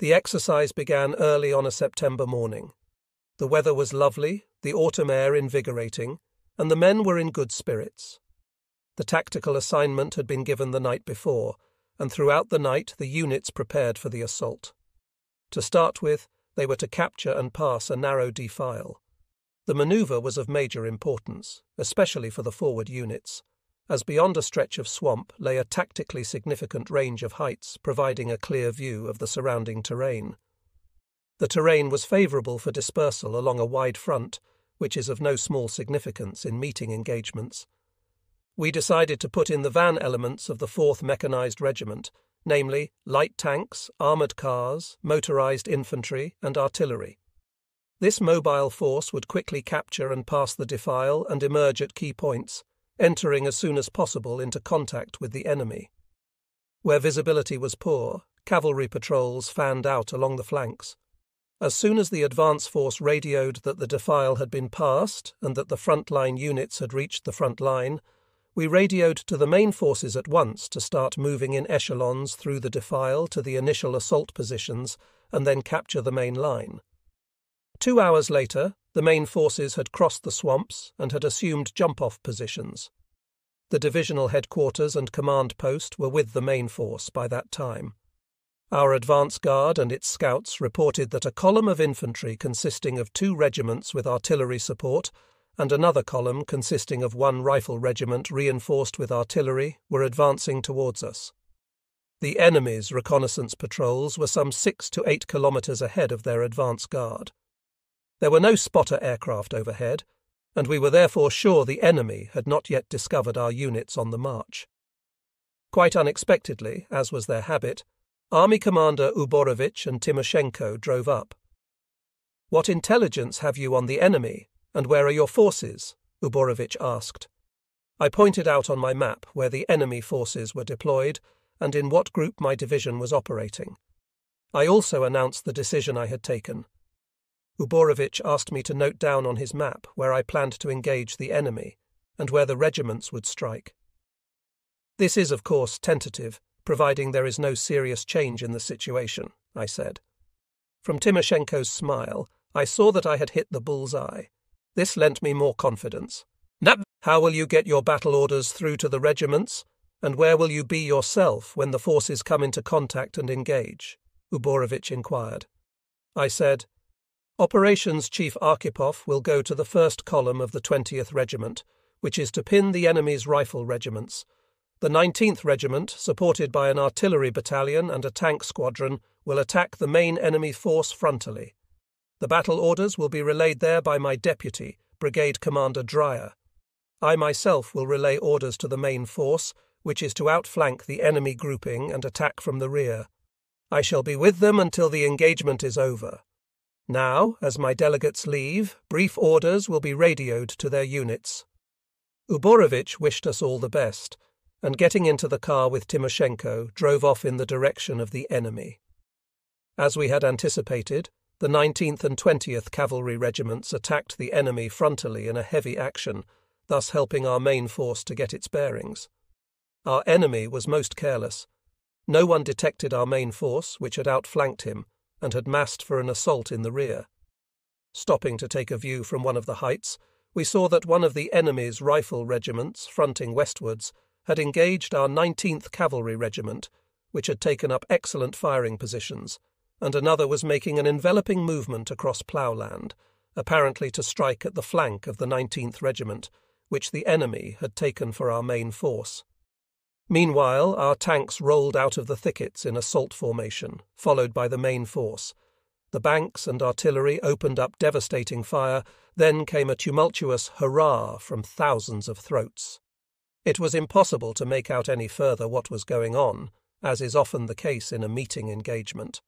The exercise began early on a September morning. The weather was lovely, the autumn air invigorating, and the men were in good spirits. The tactical assignment had been given the night before, and throughout the night the units prepared for the assault. To start with, they were to capture and pass a narrow defile. The manoeuvre was of major importance, especially for the forward units, as beyond a stretch of swamp lay a tactically significant range of heights providing a clear view of the surrounding terrain. The terrain was favourable for dispersal along a wide front, which is of no small significance in meeting engagements. We decided to put in the van elements of the 4th Mechanised Regiment, namely light tanks, armoured cars, motorised infantry and artillery. This mobile force would quickly capture and pass the defile and emerge at key points, entering as soon as possible into contact with the enemy. Where visibility was poor, cavalry patrols fanned out along the flanks. As soon as the advance force radioed that the defile had been passed and that the front-line units had reached the front line, we radioed to the main forces at once to start moving in echelons through the defile to the initial assault positions and then capture the main line. 2 hours later, the main forces had crossed the swamps and had assumed jump-off positions. The divisional headquarters and command post were with the main force by that time. Our advance guard and its scouts reported that a column of infantry consisting of 2 regiments with artillery support and another column consisting of 1 rifle regiment reinforced with artillery were advancing towards us. The enemy's reconnaissance patrols were some 6 to 8 kilometres ahead of their advance guard. There were no spotter aircraft overhead, and we were therefore sure the enemy had not yet discovered our units on the march. Quite unexpectedly, as was their habit, Army Commander Uborovich and Timoshenko drove up. "What intelligence have you on the enemy, and where are your forces?" Uborovich asked. I pointed out on my map where the enemy forces were deployed and in what group my division was operating. I also announced the decision I had taken. Uborovich asked me to note down on his map where I planned to engage the enemy and where the regiments would strike. "This is, of course, tentative, providing there is no serious change in the situation," I said. From Timoshenko's smile, I saw that I had hit the bull's eye. This lent me more confidence. "How will you get your battle orders through to the regiments, and where will you be yourself when the forces come into contact and engage?" Uborovich inquired. I said, "Operations Chief Arkhipov will go to the 1st column of the 20th Regiment, which is to pin the enemy's rifle regiments. The 19th Regiment, supported by an artillery battalion and a tank squadron, will attack the main enemy force frontally. The battle orders will be relayed there by my deputy, Brigade Commander Dreyer. I myself will relay orders to the main force, which is to outflank the enemy grouping and attack from the rear. I shall be with them until the engagement is over. Now, as my delegates leave, brief orders will be radioed to their units." Uborovich wished us all the best, and getting into the car with Timoshenko, drove off in the direction of the enemy. As we had anticipated, the 19th and 20th Cavalry Regiments attacked the enemy frontally in a heavy action, thus helping our main force to get its bearings. Our enemy was most careless. No one detected our main force, which had outflanked him, and had massed for an assault in the rear. Stopping to take a view from one of the heights, we saw that one of the enemy's rifle regiments, fronting westwards, had engaged our 19th Cavalry Regiment, which had taken up excellent firing positions, and another was making an enveloping movement across ploughland, apparently to strike at the flank of the 19th Regiment, which the enemy had taken for our main force. Meanwhile, our tanks rolled out of the thickets in assault formation, followed by the main force. The banks and artillery opened up devastating fire, then came a tumultuous hurrah from thousands of throats. It was impossible to make out any further what was going on, as is often the case in a meeting engagement.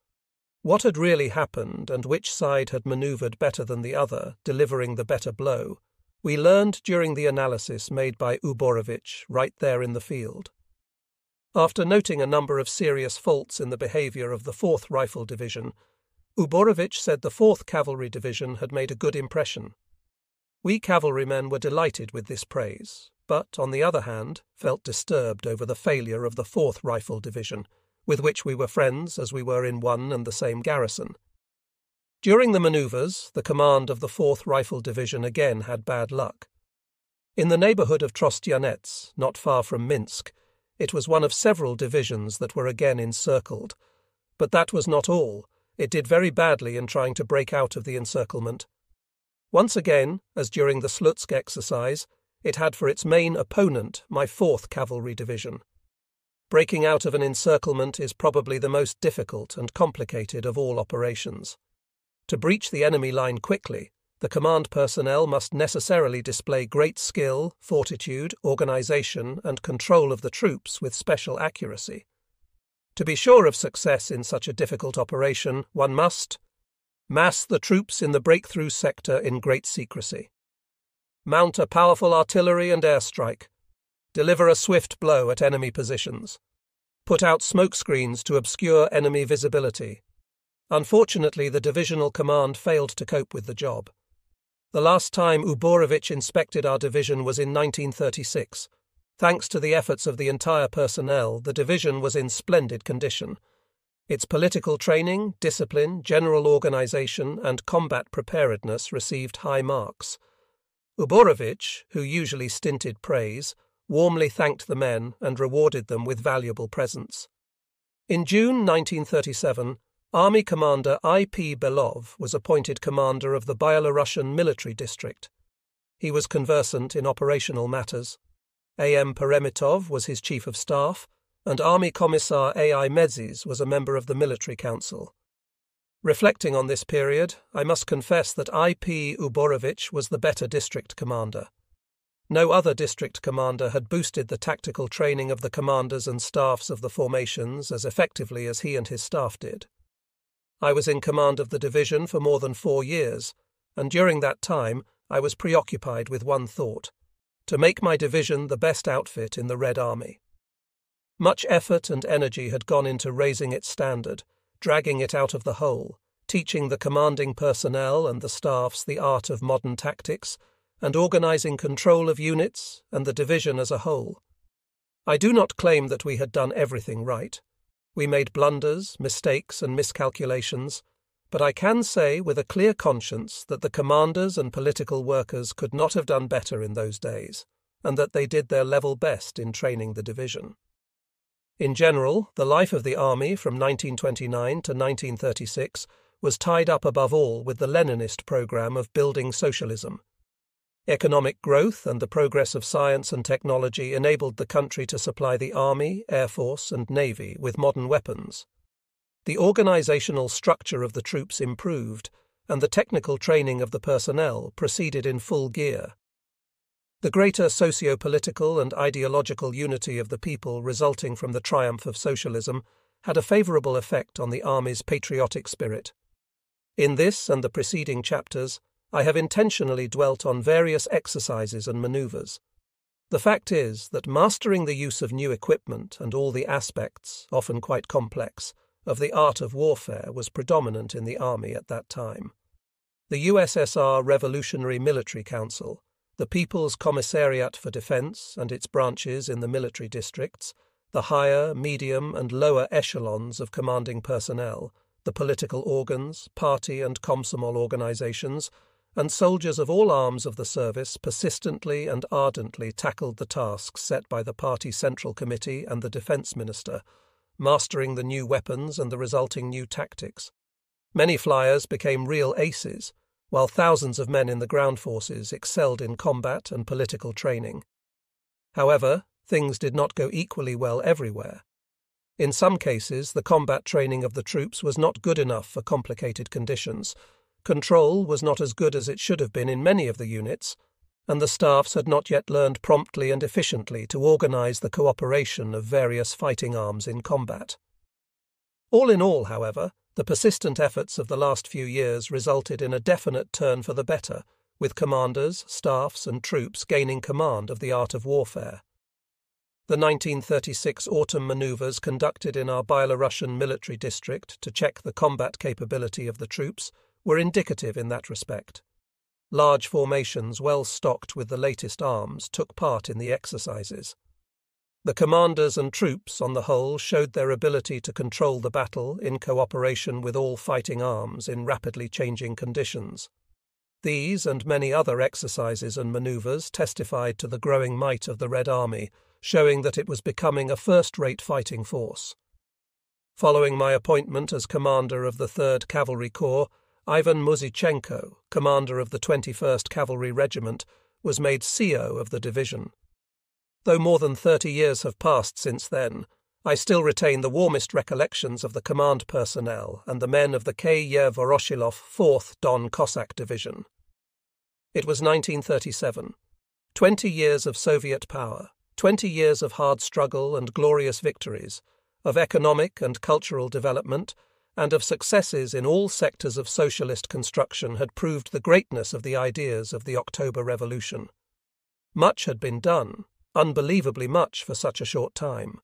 What had really happened and which side had manoeuvred better than the other, delivering the better blow, we learned during the analysis made by Uborovich right there in the field. After noting a number of serious faults in the behaviour of the 4th Rifle Division, Uborovich said the 4th Cavalry Division had made a good impression. We cavalrymen were delighted with this praise, but, on the other hand, felt disturbed over the failure of the 4th Rifle Division, with which we were friends as we were in one and the same garrison. During the manoeuvres, the command of the 4th Rifle Division again had bad luck. In the neighbourhood of Trostianets, not far from Minsk, it was one of several divisions that were again encircled. But that was not all. It did very badly in trying to break out of the encirclement. Once again, as during the Slutsk exercise, it had for its main opponent my 4th Cavalry Division. Breaking out of an encirclement is probably the most difficult and complicated of all operations. To breach the enemy line quickly, the command personnel must necessarily display great skill, fortitude, organisation, and control of the troops with special accuracy. To be sure of success in such a difficult operation, one must mass the troops in the breakthrough sector in great secrecy, mount a powerful artillery and airstrike, deliver a swift blow at enemy positions, put out smoke screens to obscure enemy visibility. Unfortunately, the divisional command failed to cope with the job. The last time Uborovich inspected our division was in 1936. Thanks to the efforts of the entire personnel, the division was in splendid condition. Its political training, discipline, general organisation, and combat preparedness received high marks. Uborovich, who usually stinted praise, warmly thanked the men and rewarded them with valuable presents. In June 1937, Army Commander I.P. Belov was appointed commander of the Byelorussian military district. He was conversant in operational matters. A.M. Peremitov was his chief of staff, and Army Commissar A.I. Medzis was a member of the military council. Reflecting on this period, I must confess that I.P. Uborovich was the better district commander. No other district commander had boosted the tactical training of the commanders and staffs of the formations as effectively as he and his staff did. I was in command of the division for more than 4 years, and during that time I was preoccupied with one thought: to make my division the best outfit in the Red Army. Much effort and energy had gone into raising its standard, dragging it out of the hole, teaching the commanding personnel and the staffs the art of modern tactics, and organising control of units and the division as a whole. I do not claim that we had done everything right. We made blunders, mistakes, and miscalculations, but I can say with a clear conscience that the commanders and political workers could not have done better in those days, and that they did their level best in training the division. In general, the life of the army from 1929 to 1936 was tied up above all with the Leninist program of building socialism. Economic growth and the progress of science and technology enabled the country to supply the army, air force, and navy with modern weapons. The organizational structure of the troops improved, and the technical training of the personnel proceeded in full gear. The greater socio-political and ideological unity of the people resulting from the triumph of socialism had a favourable effect on the army's patriotic spirit. In this and the preceding chapters, I have intentionally dwelt on various exercises and manoeuvres. The fact is that mastering the use of new equipment and all the aspects, often quite complex, of the art of warfare was predominant in the army at that time. The USSR Revolutionary Military Council, the People's Commissariat for Defense and its branches in the military districts, the higher, medium, and lower echelons of commanding personnel, the political organs, party and Komsomol organizations, and soldiers of all arms of the service persistently and ardently tackled the tasks set by the Party Central Committee and the Defence Minister, mastering the new weapons and the resulting new tactics. Many flyers became real aces, while thousands of men in the ground forces excelled in combat and political training. However, things did not go equally well everywhere. In some cases, the combat training of the troops was not good enough for complicated conditions. Control was not as good as it should have been in many of the units, and the staffs had not yet learned promptly and efficiently to organize the cooperation of various fighting arms in combat. All in all, however, the persistent efforts of the last few years resulted in a definite turn for the better, with commanders, staffs, and troops gaining command of the art of warfare. The 1936 autumn manoeuvres conducted in our Byelorussian military district to check the combat capability of the troops were indicative in that respect. Large formations well stocked with the latest arms took part in the exercises. The commanders and troops, on the whole, showed their ability to control the battle in cooperation with all fighting arms in rapidly changing conditions. These and many other exercises and manoeuvres testified to the growing might of the Red Army, showing that it was becoming a first-rate fighting force. Following my appointment as commander of the 3rd Cavalry Corps, Ivan Muzichenko, commander of the 21st Cavalry Regiment, was made CO of the division. Though more than 30 years have passed since then, I still retain the warmest recollections of the command personnel and the men of the K. Voroshilov 4th Don Cossack Division. It was 1937. 20 years of Soviet power, 20 years of hard struggle and glorious victories, of economic and cultural development, and of successes in all sectors of socialist construction had proved the greatness of the ideas of the October Revolution. Much had been done, unbelievably much for such a short time.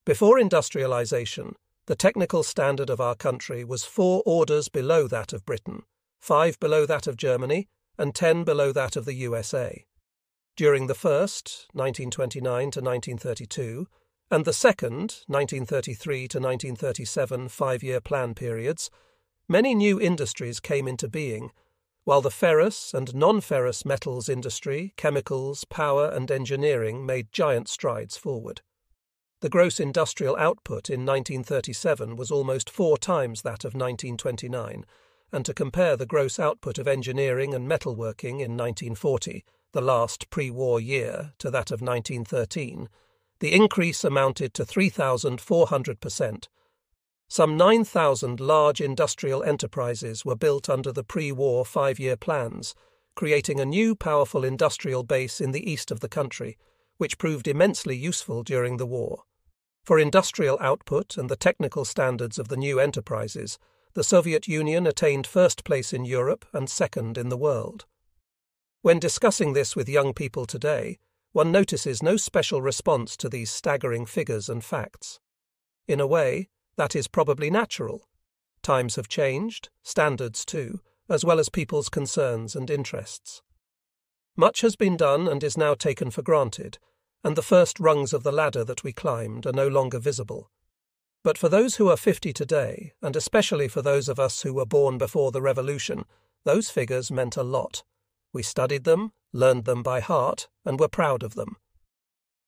Before industrialization, the technical standard of our country was 4 orders below that of Britain, 5 below that of Germany, and 10 below that of the USA. During the first, 1929 to 1932, and the second, 1933 to 1937 5-year plan periods, many new industries came into being, while the ferrous and non-ferrous metals industry, chemicals, power and engineering made giant strides forward. The gross industrial output in 1937 was almost 4 times that of 1929, and to compare the gross output of engineering and metalworking in 1940, the last pre-war year, to that of 1913, the increase amounted to 3,400%. Some 9,000 large industrial enterprises were built under the pre-war 5-year plans, creating a new powerful industrial base in the east of the country, which proved immensely useful during the war. For industrial output and the technical standards of the new enterprises, the Soviet Union attained first place in Europe and second in the world. When discussing this with young people today, one notices no special response to these staggering figures and facts. In a way, that is probably natural. Times have changed, standards too, as well as people's concerns and interests. Much has been done and is now taken for granted, and the first rungs of the ladder that we climbed are no longer visible. But for those who are 50 today, and especially for those of us who were born before the revolution, those figures meant a lot. We studied them, learned them by heart, and were proud of them.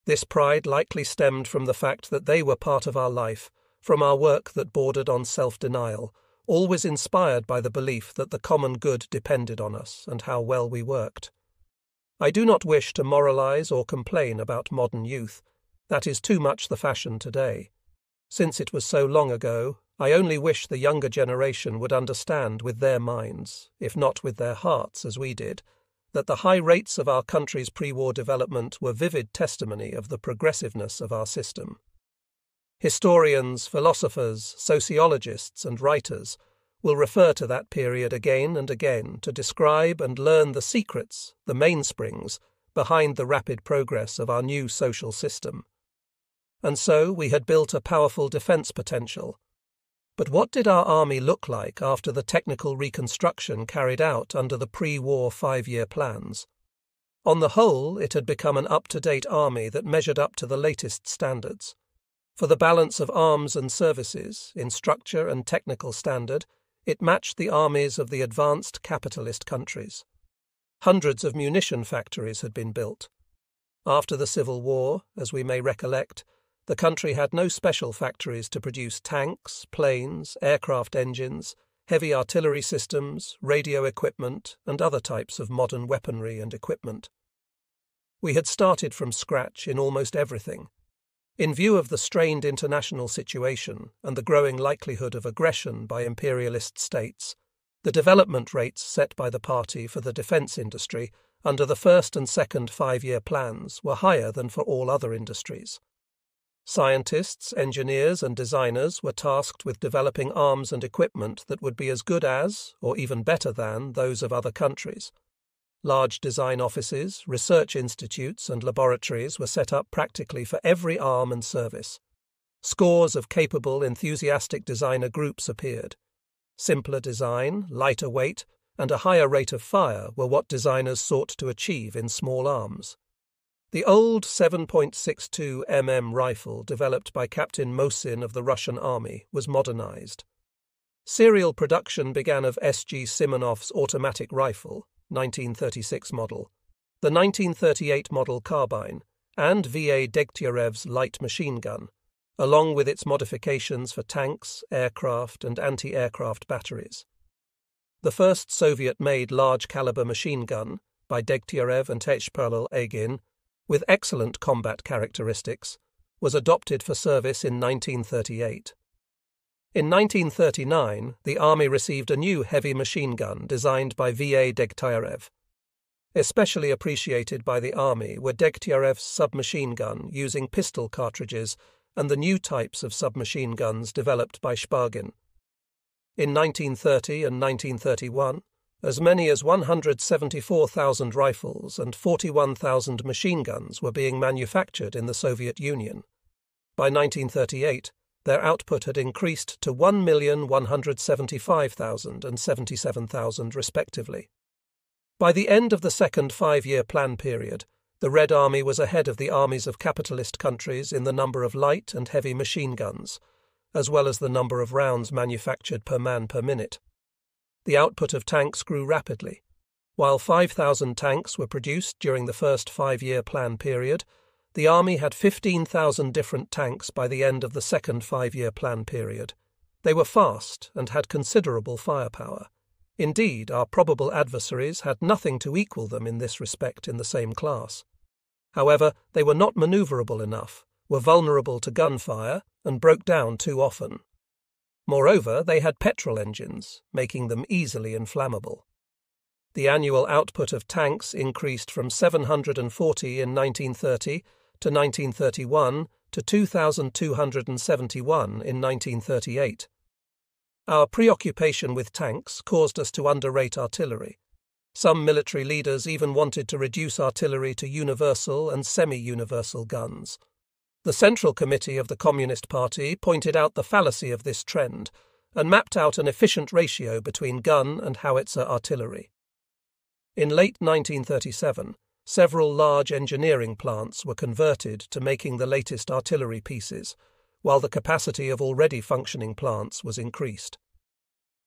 This pride likely stemmed from the fact that they were part of our life, from our work that bordered on self-denial, always inspired by the belief that the common good depended on us and how well we worked. I do not wish to moralize or complain about modern youth. That is too much the fashion today. Since it was so long ago, I only wish the younger generation would understand with their minds, if not with their hearts as we did, that the high rates of our country's pre-war development were vivid testimony of the progressiveness of our system. Historians, philosophers, sociologists, and writers will refer to that period again and again to describe and learn the secrets, the mainsprings, behind the rapid progress of our new social system. And so we had built a powerful defense potential. But what did our army look like after the technical reconstruction carried out under the pre-war 5-year plans? On the whole, it had become an up-to-date army that measured up to the latest standards. For the balance of arms and services, in structure and technical standard, it matched the armies of the advanced capitalist countries. Hundreds of munition factories had been built. After the Civil War, as we may recollect, the country had no special factories to produce tanks, planes, aircraft engines, heavy artillery systems, radio equipment, and other types of modern weaponry and equipment. We had started from scratch in almost everything. In view of the strained international situation and the growing likelihood of aggression by imperialist states, the development rates set by the party for the defense industry under the first and second 5-year plans were higher than for all other industries. Scientists, engineers, and designers were tasked with developing arms and equipment that would be as good as, or even better than, those of other countries. Large design offices, research institutes, and laboratories were set up practically for every arm and service. Scores of capable, enthusiastic designer groups appeared. Simpler design, lighter weight, and a higher rate of fire were what designers sought to achieve in small arms. The old 7.62 mm rifle developed by Captain Mosin of the Russian Army was modernized. Serial production began of S.G. Simonov's automatic rifle, 1936 model, the 1938 model carbine, and V.A. Degtyarev's light machine gun, along with its modifications for tanks, aircraft, and anti-aircraft batteries. The first Soviet-made large-caliber machine gun, by Degtyarev and Ep.5, with excellent combat characteristics, was adopted for service in 1938. In 1939, the Army received a new heavy machine gun designed by V.A. Degtyarev. Especially appreciated by the Army were Degtyarev's submachine gun using pistol cartridges and the new types of submachine guns developed by Shpagin. In 1930 and 1931, as many as 174,000 rifles and 41,000 machine guns were being manufactured in the Soviet Union. By 1938, their output had increased to 1,175,000 and 77,000 respectively. By the end of the second five-year plan period, the Red Army was ahead of the armies of capitalist countries in the number of light and heavy machine guns, as well as the number of rounds manufactured per man per minute. The output of tanks grew rapidly. While 5,000 tanks were produced during the first five-year plan period, the Army had 15,000 different tanks by the end of the second five-year plan period. They were fast and had considerable firepower. Indeed, our probable adversaries had nothing to equal them in this respect in the same class. However, they were not manoeuvrable enough, were vulnerable to gunfire, and broke down too often. Moreover, they had petrol engines, making them easily inflammable. The annual output of tanks increased from 740 in 1930 to 1931 to 2,271 in 1938. Our preoccupation with tanks caused us to underrate artillery. Some military leaders even wanted to reduce artillery to universal and semi-universal guns. The Central Committee of the Communist Party pointed out the fallacy of this trend and mapped out an efficient ratio between gun and howitzer artillery. In late 1937, several large engineering plants were converted to making the latest artillery pieces, while the capacity of already functioning plants was increased.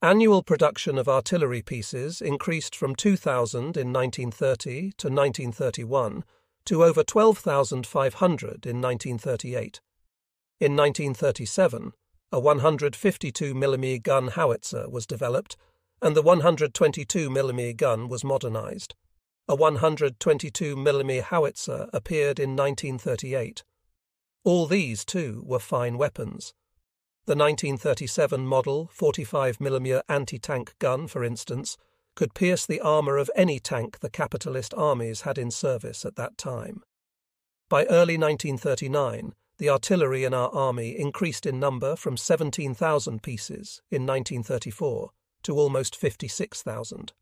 Annual production of artillery pieces increased from 2,000 in 1930 to 1931 to over 12,500 in 1938. In 1937, a 152 mm gun howitzer was developed, and the 122 mm gun was modernized. A 122 mm howitzer appeared in 1938. All these, too, were fine weapons. The 1937 model 45 mm anti-tank gun, for instance, could pierce the armour of any tank the capitalist armies had in service at that time. By early 1939, the artillery in our army increased in number from 17,000 pieces in 1934 to almost 56,000.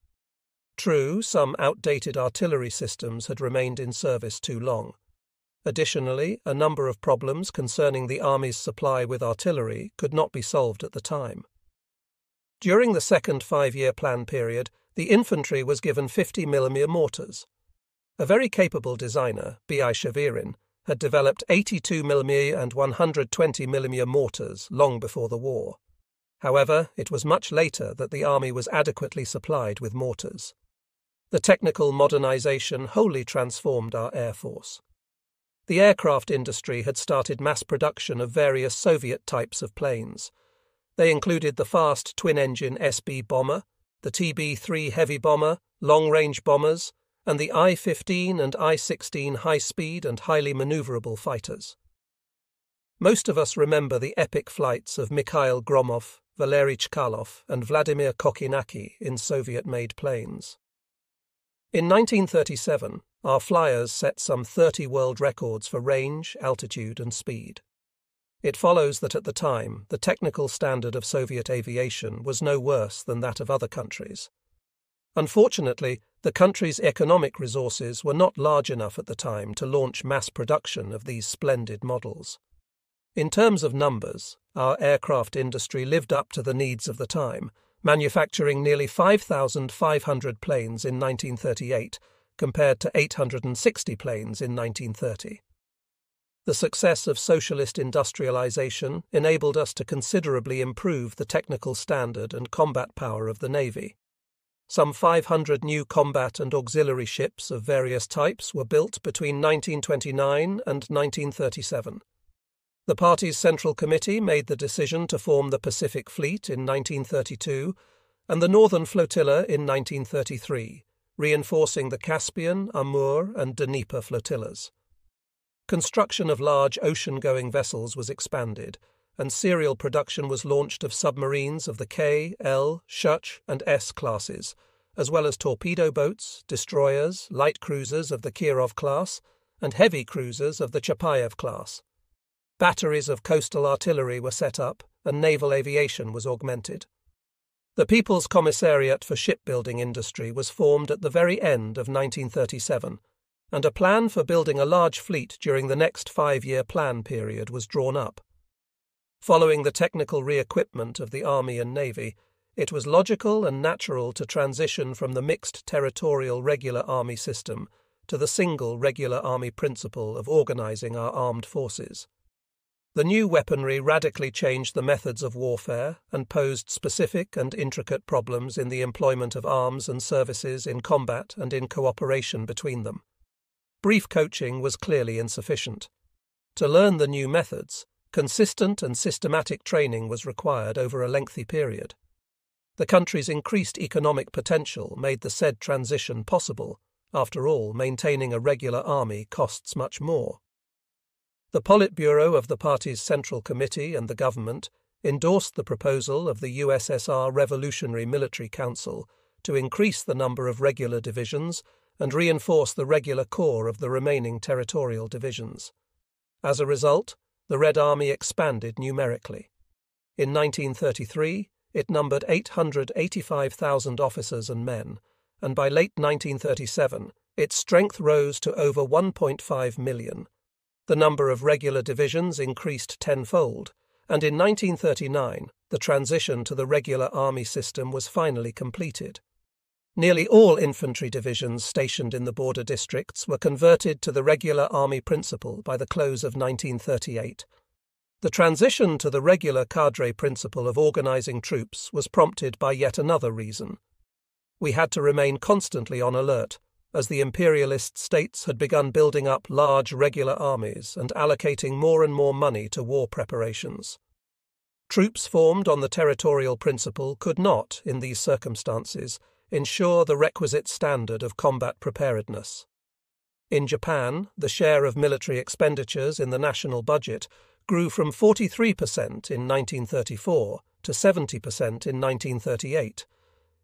True, some outdated artillery systems had remained in service too long. Additionally, a number of problems concerning the Army's supply with artillery could not be solved at the time. During the second five-year plan period, the infantry was given 50 mm mortars. A very capable designer, B.I. Shavirin, had developed 82 mm and 120 mm mortars long before the war. However, it was much later that the Army was adequately supplied with mortars. The technical modernization wholly transformed our Air Force. The aircraft industry had started mass production of various Soviet types of planes. They included the fast twin-engine SB bomber, the TB-3 heavy bomber, long-range bombers, and the I-15 and I-16 high-speed and highly maneuverable fighters. Most of us remember the epic flights of Mikhail Gromov, Valery Chkalov, and Vladimir Kokinaki in Soviet-made planes. In 1937, our flyers set some 30 world records for range, altitude, and speed. It follows that at the time, the technical standard of Soviet aviation was no worse than that of other countries. Unfortunately, the country's economic resources were not large enough at the time to launch mass production of these splendid models. In terms of numbers, our aircraft industry lived up to the needs of the time, manufacturing nearly 5,500 planes in 1938, compared to 860 planes in 1930. The success of socialist industrialization enabled us to considerably improve the technical standard and combat power of the Navy. Some 500 new combat and auxiliary ships of various types were built between 1929 and 1937. The party's Central Committee made the decision to form the Pacific Fleet in 1932 and the Northern Flotilla in 1933, reinforcing the Caspian, Amur, and Dnieper flotillas. Construction of large ocean-going vessels was expanded, and serial production was launched of submarines of the K, L, Shch, and S classes, as well as torpedo boats, destroyers, light cruisers of the Kirov class, and heavy cruisers of the Chapayev class. Batteries of coastal artillery were set up, and naval aviation was augmented. The People's Commissariat for Shipbuilding Industry was formed at the very end of 1937, and a plan for building a large fleet during the next 5-year plan period was drawn up. Following the technical re-equipment of the Army and Navy, it was logical and natural to transition from the mixed territorial regular Army system to the single regular Army principle of organizing our armed forces. The new weaponry radically changed the methods of warfare and posed specific and intricate problems in the employment of arms and services in combat and in cooperation between them. Brief coaching was clearly insufficient. To learn the new methods, consistent and systematic training was required over a lengthy period. The country's increased economic potential made the said transition possible. After all, maintaining a regular army costs much more. The Politburo of the party's Central Committee and the government endorsed the proposal of the USSR Revolutionary Military Council to increase the number of regular divisions and reinforce the regular corps of the remaining territorial divisions. As a result, the Red Army expanded numerically. In 1933, it numbered 885,000 officers and men, and by late 1937, its strength rose to over 1.5 million. The number of regular divisions increased tenfold, and in 1939, the transition to the regular army system was finally completed. Nearly all infantry divisions stationed in the border districts were converted to the regular army principle by the close of 1938. The transition to the regular cadre principle of organizing troops was prompted by yet another reason. We had to remain constantly on alert, as the imperialist states had begun building up large regular armies and allocating more and more money to war preparations. Troops formed on the territorial principle could not, in these circumstances, ensure the requisite standard of combat preparedness. In Japan, the share of military expenditures in the national budget grew from 43% in 1934 to 70% in 1938,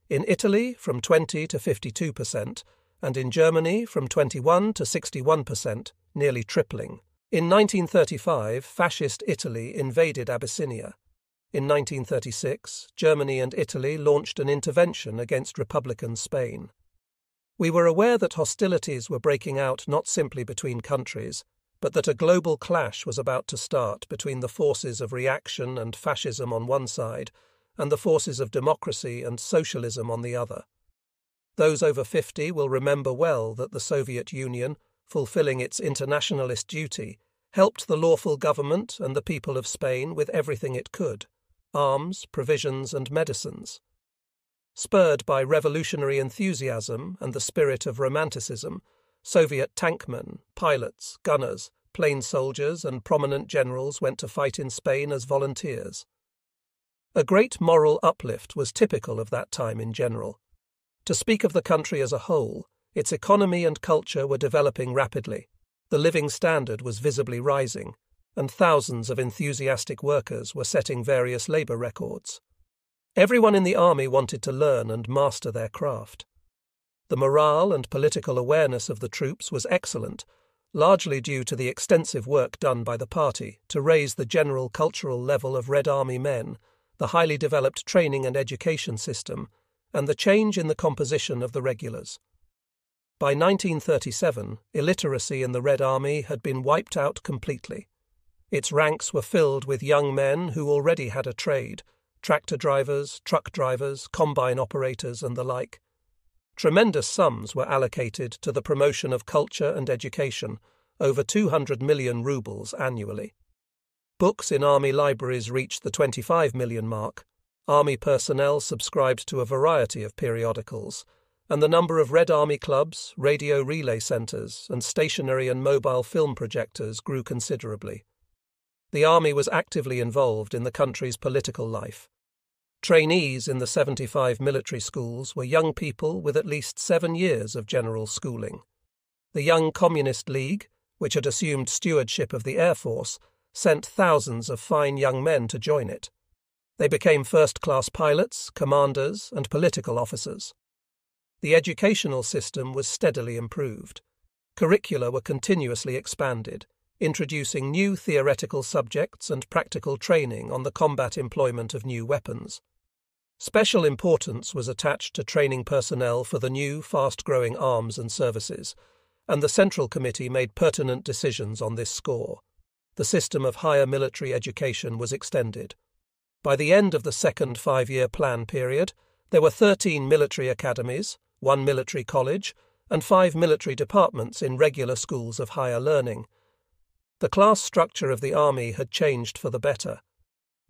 in Italy from 20 to 52%, and in Germany from 21 to 61%, nearly tripling. In 1935, Fascist Italy invaded Abyssinia. In 1936, Germany and Italy launched an intervention against Republican Spain. We were aware that hostilities were breaking out not simply between countries, but that a global clash was about to start between the forces of reaction and fascism on one side and the forces of democracy and socialism on the other. Those over 50 will remember well that the Soviet Union, fulfilling its internationalist duty, helped the lawful government and the people of Spain with everything it could: arms, provisions, and medicines. Spurred by revolutionary enthusiasm and the spirit of romanticism, Soviet tankmen, pilots, gunners, plain soldiers, and prominent generals went to fight in Spain as volunteers. A great moral uplift was typical of that time in general. To speak of the country as a whole, its economy and culture were developing rapidly, the living standard was visibly rising, and thousands of enthusiastic workers were setting various labour records. Everyone in the army wanted to learn and master their craft. The morale and political awareness of the troops was excellent, largely due to the extensive work done by the party to raise the general cultural level of Red Army men, the highly developed training and education system, and the change in the composition of the regulars. By 1937, illiteracy in the Red Army had been wiped out completely. Its ranks were filled with young men who already had a trade: tractor drivers, truck drivers, combine operators, and the like. Tremendous sums were allocated to the promotion of culture and education, over 200 million rubles annually. Books in army libraries reached the 25 million mark. Army personnel subscribed to a variety of periodicals, and the number of Red Army clubs, radio relay centres, and stationary and mobile film projectors grew considerably. The army was actively involved in the country's political life. Trainees in the 75 military schools were young people with at least 7 years of general schooling. The Young Communist League, which had assumed stewardship of the Air Force, sent thousands of fine young men to join it. They became first-class pilots, commanders, and political officers. The educational system was steadily improved. Curricula were continuously expanded, introducing new theoretical subjects and practical training on the combat employment of new weapons. Special importance was attached to training personnel for the new, fast-growing arms and services, and the Central Committee made pertinent decisions on this score. The system of higher military education was extended. By the end of the second 5-year plan period, there were 13 military academies, 1 military college, and 5 military departments in regular schools of higher learning. The class structure of the army had changed for the better.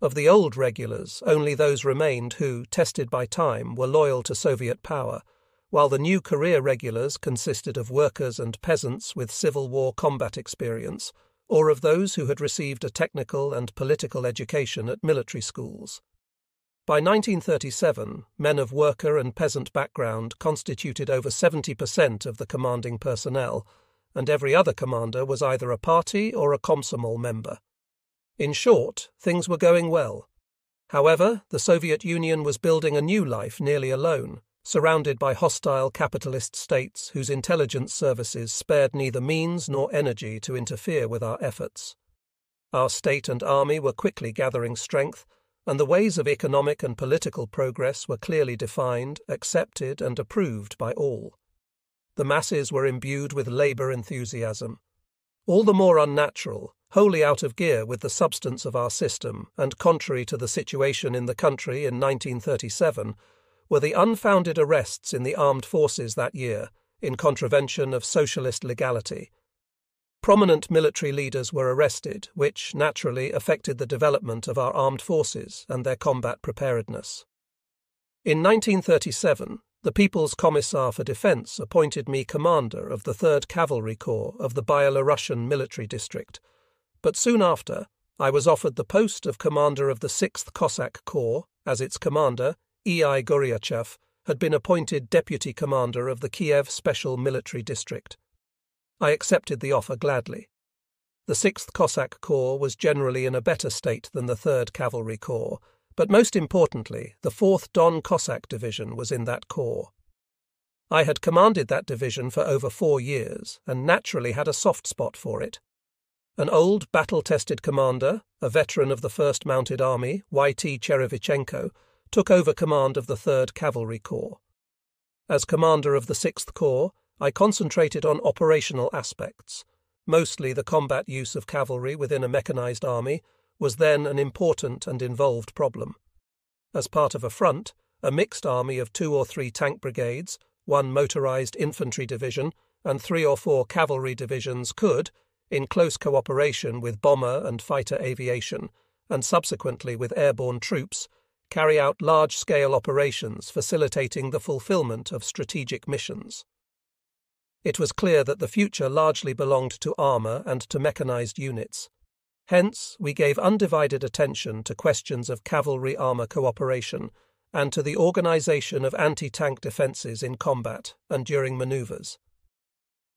Of the old regulars, only those remained who, tested by time, were loyal to Soviet power, while the new career regulars consisted of workers and peasants with Civil War combat experience, or of those who had received a technical and political education at military schools. By 1937, men of worker and peasant background constituted over 70% of the commanding personnel, and every other commander was either a party or a Komsomol member. In short, things were going well. However, the Soviet Union was building a new life nearly alone, surrounded by hostile capitalist states whose intelligence services spared neither means nor energy to interfere with our efforts. Our state and army were quickly gathering strength, and the ways of economic and political progress were clearly defined, accepted, and approved by all. The masses were imbued with labour enthusiasm. All the more unnatural, wholly out of gear with the substance of our system, and contrary to the situation in the country in 1937, were the unfounded arrests in the armed forces that year, in contravention of socialist legality. Prominent military leaders were arrested, which naturally affected the development of our armed forces and their combat preparedness. In 1937, the People's Commissar for Defence appointed me commander of the 3rd Cavalry Corps of the Byelorussian military district, but soon after I was offered the post of commander of the 6th Cossack Corps, as its commander, E.I. Goryachev, had been appointed deputy commander of the Kiev Special Military District. I accepted the offer gladly. The 6th Cossack Corps was generally in a better state than the 3rd Cavalry Corps, but most importantly, the 4th Don Cossack Division was in that corps. I had commanded that division for over 4 years, and naturally had a soft spot for it. An old, battle-tested commander, a veteran of the 1st Mounted Army, Y.T. Cherevichenko, took over command of the 3rd Cavalry Corps. As commander of the 6th Corps, I concentrated on operational aspects. Mostly the combat use of cavalry within a mechanized army was then an important and involved problem. As part of a front, a mixed army of 2 or 3 tank brigades, 1 motorized infantry division, and 3 or 4 cavalry divisions could, in close cooperation with bomber and fighter aviation, and subsequently with airborne troops, carry out large-scale operations facilitating the fulfillment of strategic missions. It was clear that the future largely belonged to armour and to mechanized units. Hence, we gave undivided attention to questions of cavalry-armour cooperation and to the organisation of anti-tank defences in combat and during manoeuvres.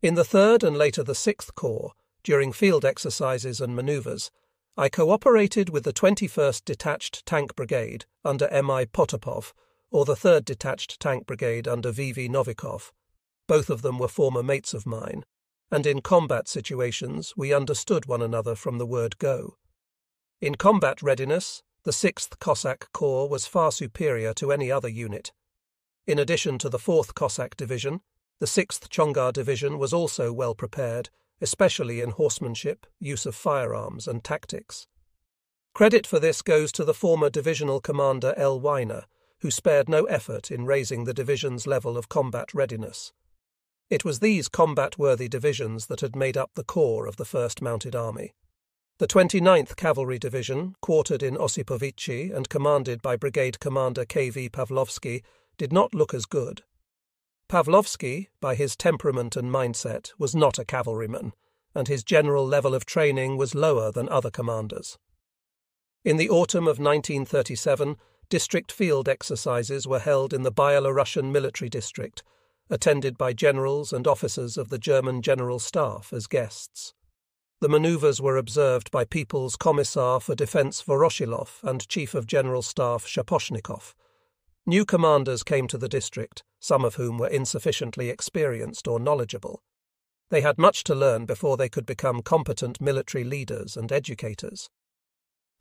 In the 3rd and later the 6th Corps, during field exercises and manoeuvres, I cooperated with the 21st Detached Tank Brigade under M.I. Potapov, or the 3rd Detached Tank Brigade under V.V. Novikov. Both of them were former mates of mine, and in combat situations we understood one another from the word go. In combat readiness, the 6th Cossack Corps was far superior to any other unit. In addition to the 4th Cossack Division, the 6th Chongar Division was also well prepared, especially in horsemanship, use of firearms, and tactics. Credit for this goes to the former divisional commander L. Weiner, who spared no effort in raising the division's level of combat readiness. It was these combat-worthy divisions that had made up the core of the 1st Mounted Army. The 29th Cavalry Division, quartered in Osipovici and commanded by Brigade Commander K.V. Pawlowski, did not look as good. Pawlowski, by his temperament and mindset, was not a cavalryman, and his general level of training was lower than other commanders. In the autumn of 1937, district field exercises were held in the Byelorussian military district, attended by generals and officers of the German General Staff as guests. The manoeuvres were observed by People's Commissar for Defence Voroshilov and Chief of General Staff Shaposhnikov. New commanders came to the district, some of whom were insufficiently experienced or knowledgeable. They had much to learn before they could become competent military leaders and educators.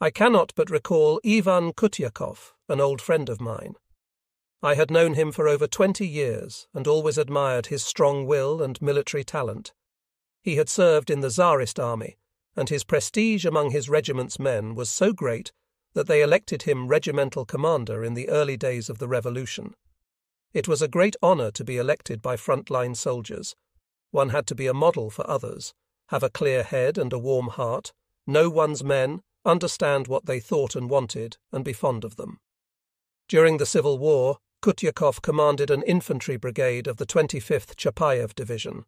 I cannot but recall Ivan Kutyakov, an old friend of mine. I had known him for over 20 years and always admired his strong will and military talent. He had served in the Tsarist army, and his prestige among his regiment's men was so great that they elected him regimental commander in the early days of the Revolution. It was a great honour to be elected by front-line soldiers. One had to be a model for others, have a clear head and a warm heart, know one's men, understand what they thought and wanted, and be fond of them. During the Civil War, Kutyakov commanded an infantry brigade of the 25th Chapayev Division.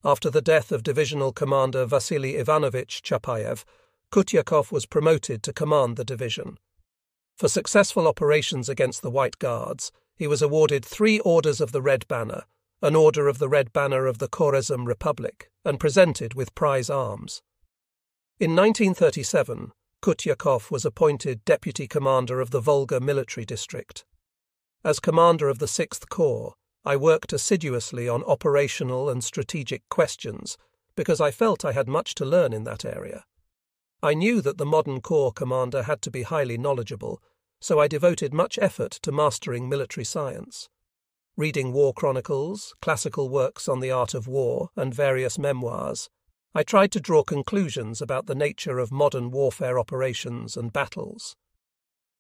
After the death of Divisional Commander Vasily Ivanovich Chapayev, Kutyakov was promoted to command the division. For successful operations against the White Guards, he was awarded 3 Orders of the Red Banner, an Order of the Red Banner of the Khorasan Republic, and presented with prize arms. In 1937, Kutyakov was appointed Deputy Commander of the Volga Military District. As commander of the 6th Corps, I worked assiduously on operational and strategic questions because I felt I had much to learn in that area. I knew that the modern corps commander had to be highly knowledgeable, so I devoted much effort to mastering military science. Reading war chronicles, classical works on the art of war, and various memoirs, I tried to draw conclusions about the nature of modern warfare operations and battles.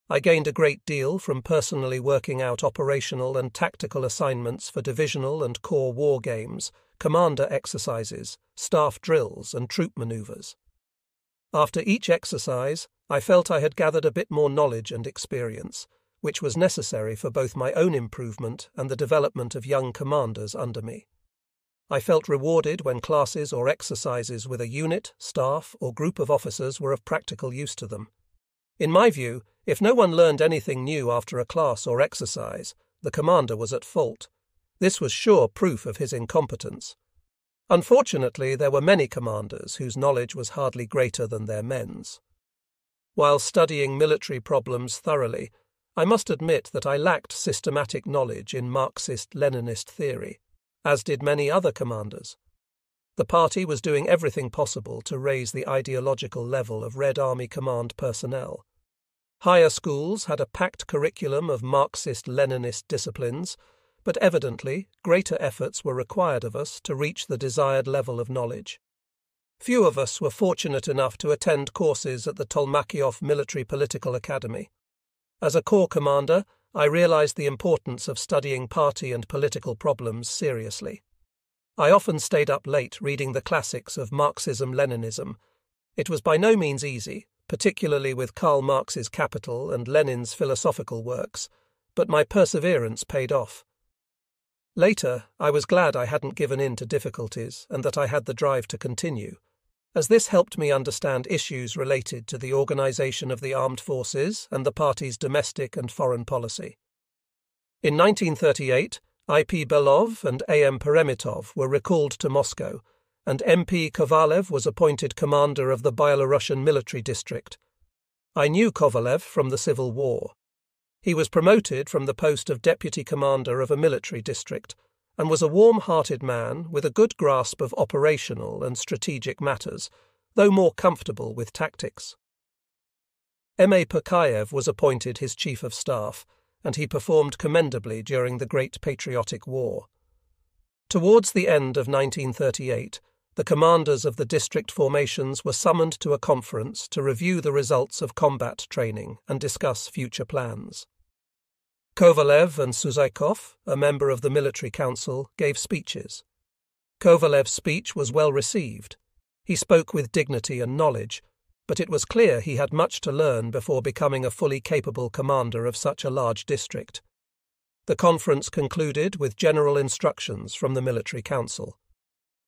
I gained a great deal from personally working out operational and tactical assignments for divisional and corps war games, commander exercises, staff drills, and troop manoeuvres. After each exercise, I felt I had gathered a bit more knowledge and experience, which was necessary for both my own improvement and the development of young commanders under me. I felt rewarded when classes or exercises with a unit, staff, or group of officers were of practical use to them. In my view, if no one learned anything new after a class or exercise, the commander was at fault. This was sure proof of his incompetence. Unfortunately, there were many commanders whose knowledge was hardly greater than their men's. While studying military problems thoroughly, I must admit that I lacked systematic knowledge in Marxist-Leninist theory, as did many other commanders. The party was doing everything possible to raise the ideological level of Red Army Command personnel. Higher schools had a packed curriculum of Marxist-Leninist disciplines, but evidently greater efforts were required of us to reach the desired level of knowledge. Few of us were fortunate enough to attend courses at the Tolmakiov Military Political Academy. As a corps commander, I realized the importance of studying party and political problems seriously. I often stayed up late reading the classics of Marxism-Leninism. It was by no means easy, particularly with Karl Marx's Capital and Lenin's philosophical works, but my perseverance paid off. Later, I was glad I hadn't given in to difficulties and that I had the drive to continue, as this helped me understand issues related to the organization of the armed forces and the party's domestic and foreign policy. In 1938, I.P. Belov and A.M. Peremitov were recalled to Moscow, and M.P. Kovalev was appointed commander of the Byelorussian military district. I knew Kovalev from the Civil War. He was promoted from the post of deputy commander of a military district, and was a warm-hearted man with a good grasp of operational and strategic matters, though more comfortable with tactics. M.A. Pukayev was appointed his chief of staff, and he performed commendably during the Great Patriotic War. Towards the end of 1938, the commanders of the district formations were summoned to a conference to review the results of combat training and discuss future plans. Kovalev and Suzaikov, a member of the military council, gave speeches. Kovalev's speech was well received. He spoke with dignity and knowledge, but it was clear he had much to learn before becoming a fully capable commander of such a large district. The conference concluded with general instructions from the military council.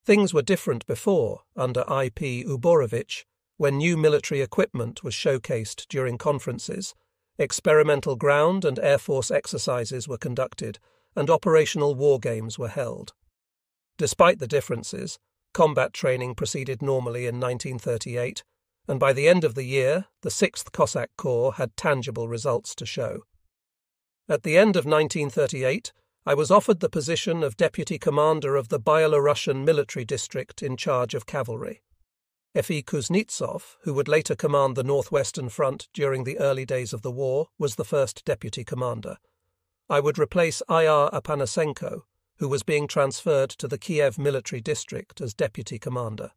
Things were different before, under I.P. Uborovich, when new military equipment was showcased during conferences, experimental ground and air force exercises were conducted, and operational war games were held. Despite the differences, combat training proceeded normally in 1938, and by the end of the year, the 6th Cossack Corps had tangible results to show. At the end of 1938, I was offered the position of deputy commander of the Byelorussian military district in charge of cavalry. Ep.5 Kuznetsov, who would later command the Northwestern Front during the early days of the war, was the first deputy commander. I would replace I.R. Apanasenko, who was being transferred to the Kiev military district as deputy commander.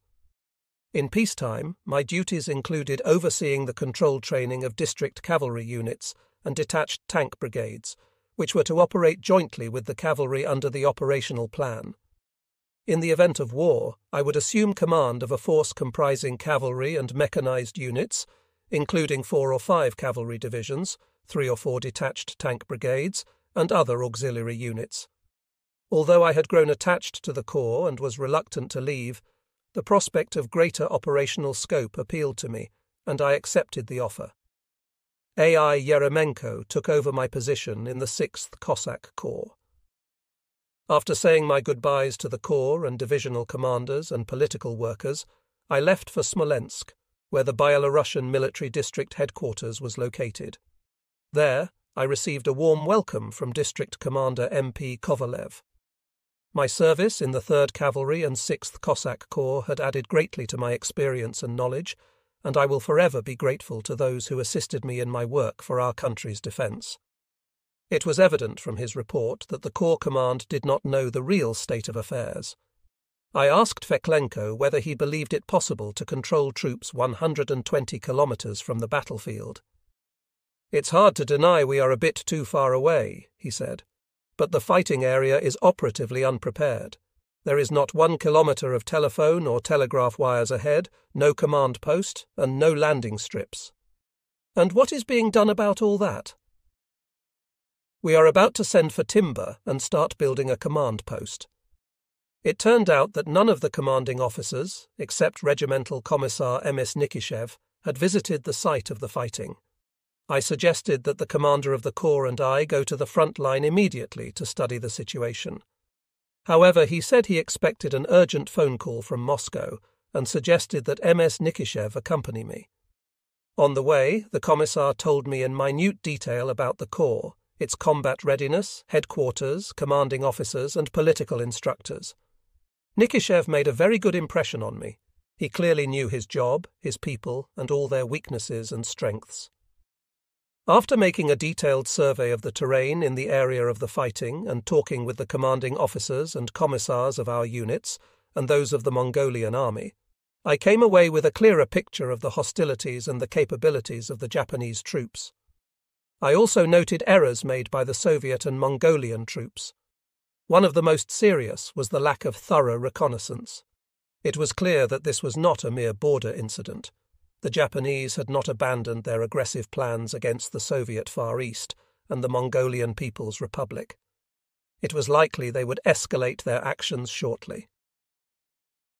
In peacetime, my duties included overseeing the control training of district cavalry units and detached tank brigades, which were to operate jointly with the cavalry under the operational plan. In the event of war, I would assume command of a force comprising cavalry and mechanized units, including 4 or 5 cavalry divisions, 3 or 4 detached tank brigades, and other auxiliary units. Although I had grown attached to the Corps and was reluctant to leave, the prospect of greater operational scope appealed to me, and I accepted the offer. A.I. Yeremenko took over my position in the 6th Cossack Corps. After saying my goodbyes to the Corps and divisional commanders and political workers, I left for Smolensk, where the Byelorussian military district headquarters was located. There, I received a warm welcome from District Commander M.P. Kovalev. My service in the 3rd Cavalry and 6th Cossack Corps had added greatly to my experience and knowledge, and I will forever be grateful to those who assisted me in my work for our country's defence. It was evident from his report that the Corps Command did not know the real state of affairs. I asked Feklenko whether he believed it possible to control troops 120 kilometres from the battlefield. "It's hard to deny we are a bit too far away," he said, "but the fighting area is operatively unprepared. There is not 1 kilometre of telephone or telegraph wires ahead, no command post, and no landing strips." "And what is being done about all that?" "We are about to send for timber and start building a command post." It turned out that none of the commanding officers, except Regimental Commissar M.S. Nikishev, had visited the site of the fighting. I suggested that the commander of the Corps and I go to the front line immediately to study the situation. However, he said he expected an urgent phone call from Moscow and suggested that M.S. Nikishev accompany me. On the way, the commissar told me in minute detail about the Corps, its combat readiness, headquarters, commanding officers, and political instructors. Nikishev made a very good impression on me. He clearly knew his job, his people, and all their weaknesses and strengths. After making a detailed survey of the terrain in the area of the fighting and talking with the commanding officers and commissars of our units and those of the Mongolian army, I came away with a clearer picture of the hostilities and the capabilities of the Japanese troops. I also noted errors made by the Soviet and Mongolian troops. One of the most serious was the lack of thorough reconnaissance. It was clear that this was not a mere border incident. The Japanese had not abandoned their aggressive plans against the Soviet Far East and the Mongolian People's Republic. It was likely they would escalate their actions shortly.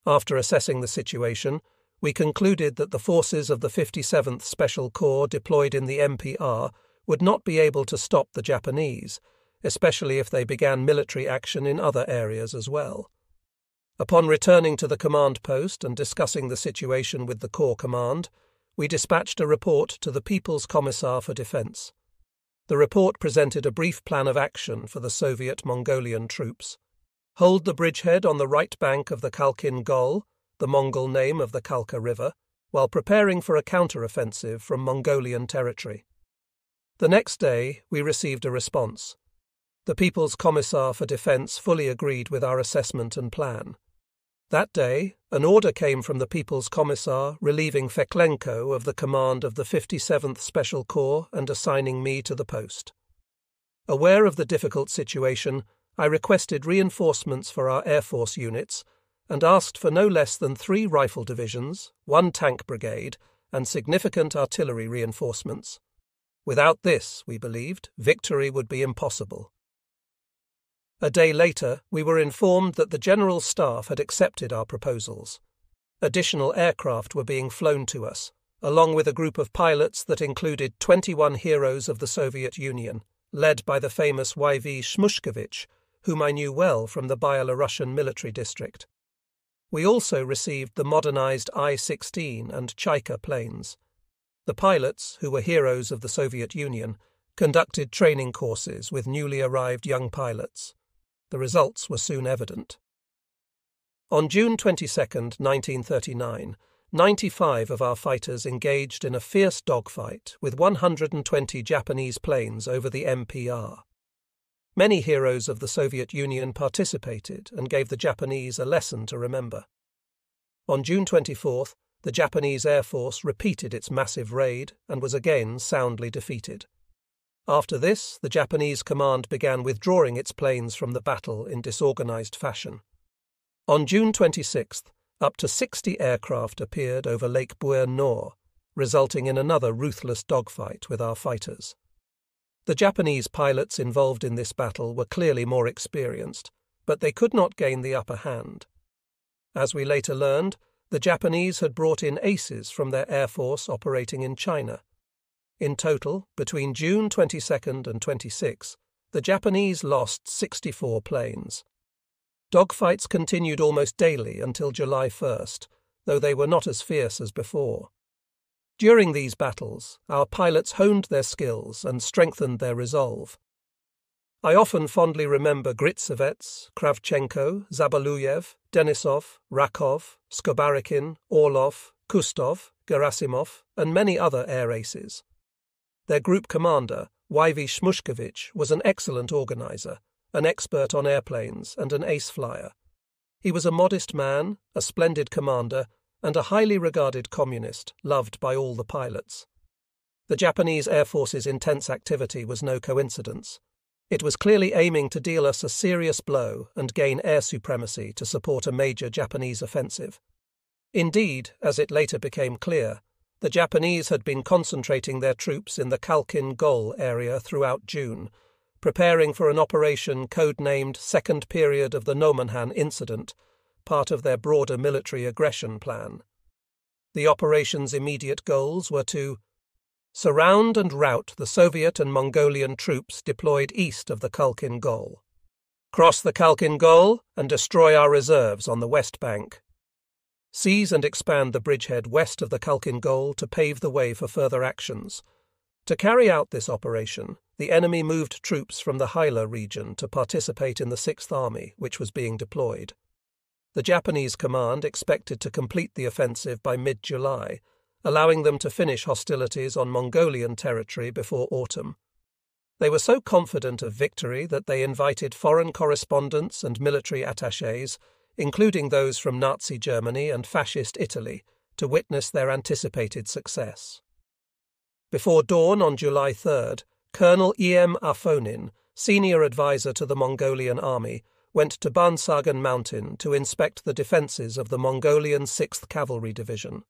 After assessing the situation, we concluded that the forces of the 57th Special Corps deployed in the MPR would not be able to stop the Japanese, especially if they began military action in other areas as well. Upon returning to the command post and discussing the situation with the Corps Command, we dispatched a report to the People's Commissar for Defence. The report presented a brief plan of action for the Soviet Mongolian troops. Hold the bridgehead on the right bank of the Khalkhin Gol, the Mongol name of the Khalkha River, while preparing for a counteroffensive from Mongolian territory. The next day, we received a response. The People's Commissar for Defence fully agreed with our assessment and plan. That day, an order came from the People's Commissar relieving Feklenko of the command of the 57th Special Corps and assigning me to the post. Aware of the difficult situation, I requested reinforcements for our Air Force units and asked for no less than 3 rifle divisions, 1 tank brigade, and significant artillery reinforcements. Without this, we believed, victory would be impossible. A day later, we were informed that the General Staff had accepted our proposals. Additional aircraft were being flown to us, along with a group of pilots that included 21 heroes of the Soviet Union, led by the famous Y.V. Shmushkevich, whom I knew well from the Byelorussian military district. We also received the modernized I-16 and Chaika planes. The pilots, who were heroes of the Soviet Union, conducted training courses with newly arrived young pilots. The results were soon evident. On June 22, 1939, 95 of our fighters engaged in a fierce dogfight with 120 Japanese planes over the MPR. Many heroes of the Soviet Union participated and gave the Japanese a lesson to remember. On June 24th, the Japanese Air Force repeated its massive raid and was again soundly defeated. After this, the Japanese command began withdrawing its planes from the battle in disorganized fashion. On June 26th, up to 60 aircraft appeared over Lake Buer Nor, resulting in another ruthless dogfight with our fighters. The Japanese pilots involved in this battle were clearly more experienced, but they could not gain the upper hand. As we later learned, the Japanese had brought in aces from their air force operating in China. In total, between June 22nd and 26, the Japanese lost 64 planes. Dogfights continued almost daily until July 1st, though they were not as fierce as before. During these battles, our pilots honed their skills and strengthened their resolve. I often fondly remember Gritsevets, Kravchenko, Zabaluyev, Denisov, Rakov, Skobarikin, Orlov, Kustov, Gerasimov, and many other air aces. Their group commander, Y.V. Shmushkevich, was an excellent organizer, an expert on airplanes and an ace flyer. He was a modest man, a splendid commander, and a highly regarded communist, loved by all the pilots. The Japanese Air Force's intense activity was no coincidence. It was clearly aiming to deal us a serious blow and gain air supremacy to support a major Japanese offensive. Indeed, as it later became clear, the Japanese had been concentrating their troops in the Khalkhin Gol area throughout June, preparing for an operation codenamed Second Period of the Nomonhan Incident, part of their broader military aggression plan. The operation's immediate goals were to surround and rout the Soviet and Mongolian troops deployed east of the Khalkhin Gol, cross the Khalkhin Gol and destroy our reserves on the west bank, seize and expand the bridgehead west of the Khalkhin Gol to pave the way for further actions. To carry out this operation, the enemy moved troops from the Hyla region to participate in the 6th Army, which was being deployed. The Japanese command expected to complete the offensive by mid-July, allowing them to finish hostilities on Mongolian territory before autumn. They were so confident of victory that they invited foreign correspondents and military attachés, including those from Nazi Germany and Fascist Italy, to witness their anticipated success. Before dawn on July 3rd, Colonel E.M. Afonin, senior advisor to the Mongolian army, went to Bansagan Mountain to inspect the defences of the Mongolian 6th Cavalry Division.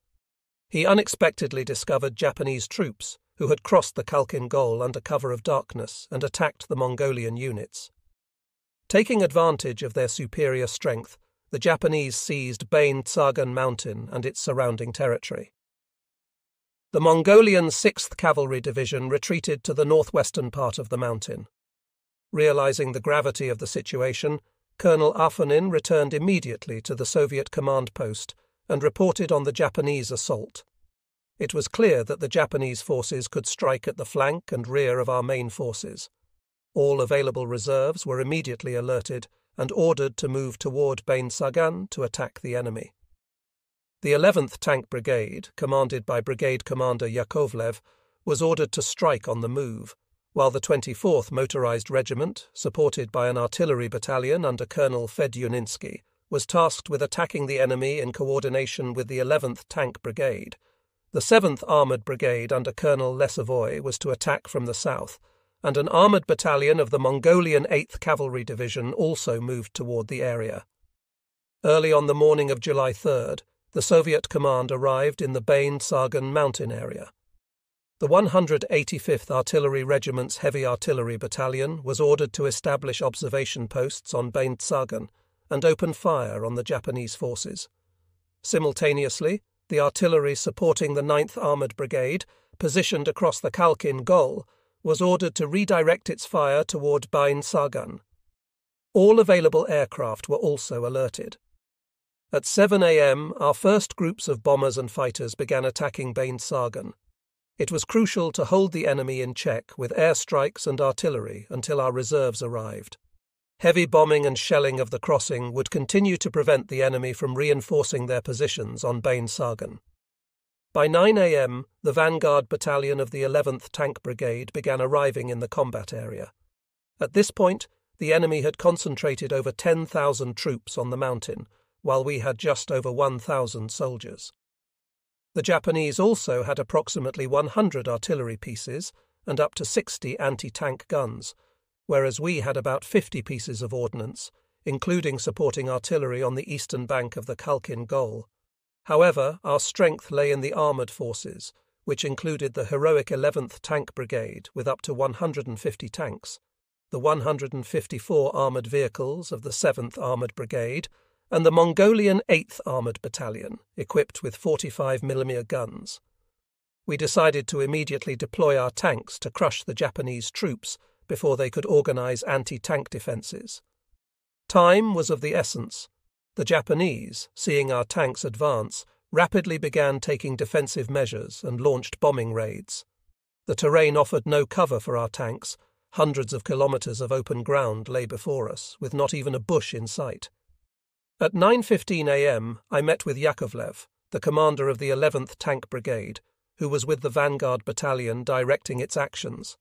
He unexpectedly discovered Japanese troops who had crossed the Khalkhin Gol under cover of darkness and attacked the Mongolian units. Taking advantage of their superior strength, the Japanese seized Bain Tsagan Mountain and its surrounding territory. The Mongolian 6th Cavalry Division retreated to the northwestern part of the mountain. Realizing the gravity of the situation, Colonel Afonin returned immediately to the Soviet command post and reported on the Japanese assault. It was clear that the Japanese forces could strike at the flank and rear of our main forces. All available reserves were immediately alerted and ordered to move toward Bain Tsagan to attack the enemy. The 11th Tank Brigade, commanded by Brigade Commander Yakovlev, was ordered to strike on the move, while the 24th Motorized Regiment, supported by an artillery battalion under Colonel Fedyuninsky, was tasked with attacking the enemy in coordination with the 11th Tank Brigade. The 7th Armoured Brigade under Colonel Lesevoy was to attack from the south, and an armoured battalion of the Mongolian 8th Cavalry Division also moved toward the area. Early on the morning of July 3rd, the Soviet command arrived in the Bain-Sargan mountain area. The 185th Artillery Regiment's Heavy Artillery Battalion was ordered to establish observation posts on Bain-Sargan and open fire on the Japanese forces. Simultaneously, the artillery supporting the 9th Armoured Brigade, positioned across the Khalkhin Gol, was ordered to redirect its fire toward Bain-Sargan. All available aircraft were also alerted. At 7 a.m., our first groups of bombers and fighters began attacking Bain-Sargan. It was crucial to hold the enemy in check with airstrikes and artillery until our reserves arrived. Heavy bombing and shelling of the crossing would continue to prevent the enemy from reinforcing their positions on Bain-Sargan. By 9 a.m., the vanguard battalion of the 11th Tank Brigade began arriving in the combat area. At this point, the enemy had concentrated over 10,000 troops on the mountain, while we had just over 1,000 soldiers. The Japanese also had approximately 100 artillery pieces and up to 60 anti-tank guns, whereas we had about 50 pieces of ordnance, including supporting artillery on the eastern bank of the Khalkhin Gol. However, our strength lay in the armoured forces, which included the heroic 11th Tank Brigade with up to 150 tanks, the 154 armoured vehicles of the 7th Armoured Brigade, and the Mongolian 8th Armoured Battalion, equipped with 45mm guns. We decided to immediately deploy our tanks to crush the Japanese troops before they could organise anti-tank defences. Time was of the essence. The Japanese, seeing our tanks advance, rapidly began taking defensive measures and launched bombing raids. The terrain offered no cover for our tanks. Hundreds of kilometres of open ground lay before us, with not even a bush in sight. At 9:15 a.m., I met with Yakovlev, the commander of the 11th Tank Brigade, who was with the vanguard battalion directing its actions.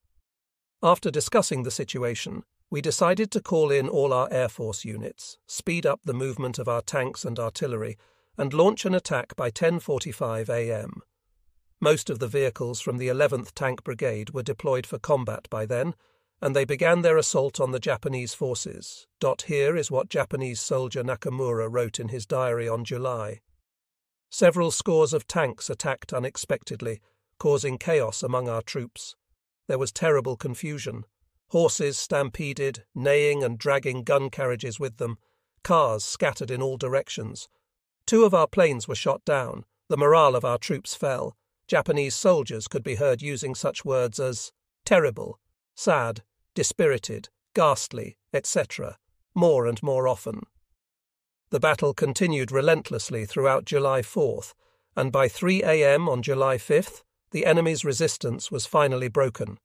After discussing the situation, we decided to call in all our Air Force units, speed up the movement of our tanks and artillery, and launch an attack by 10:45 a.m. Most of the vehicles from the 11th Tank Brigade were deployed for combat by then, and they began their assault on the Japanese forces. Here is what Japanese soldier Nakamura wrote in his diary on July. Several scores of tanks attacked unexpectedly, causing chaos among our troops. There was terrible confusion. Horses stampeded, neighing and dragging gun carriages with them. Cars scattered in all directions. 2 of our planes were shot down. The morale of our troops fell. Japanese soldiers could be heard using such words as terrible, sad, dispirited, ghastly, etc., more and more often. The battle continued relentlessly throughout July 4th, and by 3 a.m. on July 5th, the enemy's resistance was finally broken.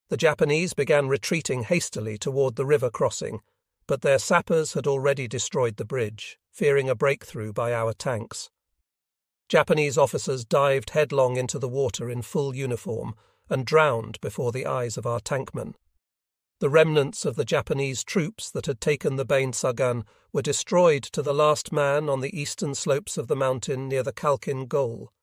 The Japanese began retreating hastily toward the river crossing, but their sappers had already destroyed the bridge, fearing a breakthrough by our tanks. Japanese officers dived headlong into the water in full uniform and drowned before the eyes of our tankmen. The remnants of the Japanese troops that had taken the Bain-Sargan were destroyed to the last man on the eastern slopes of the mountain near the Khalkhin Gol.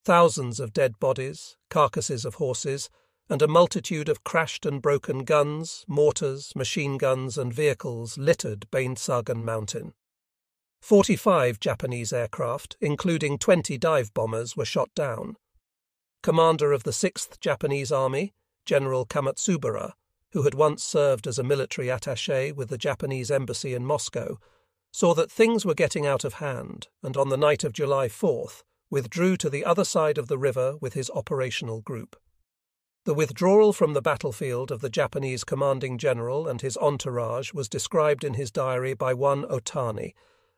Thousands of dead bodies, carcasses of horses, and a multitude of crashed and broken guns, mortars, machine guns and vehicles littered Bain-Sargan mountain. 45 Japanese aircraft, including 20 dive bombers, were shot down. Commander of the 6th Japanese Army, General Kamatsubara, who had once served as a military attaché with the Japanese embassy in Moscow, saw that things were getting out of hand and on the night of July 4th withdrew to the other side of the river with his operational group. The withdrawal from the battlefield of the Japanese commanding general and his entourage was described in his diary by one Otani,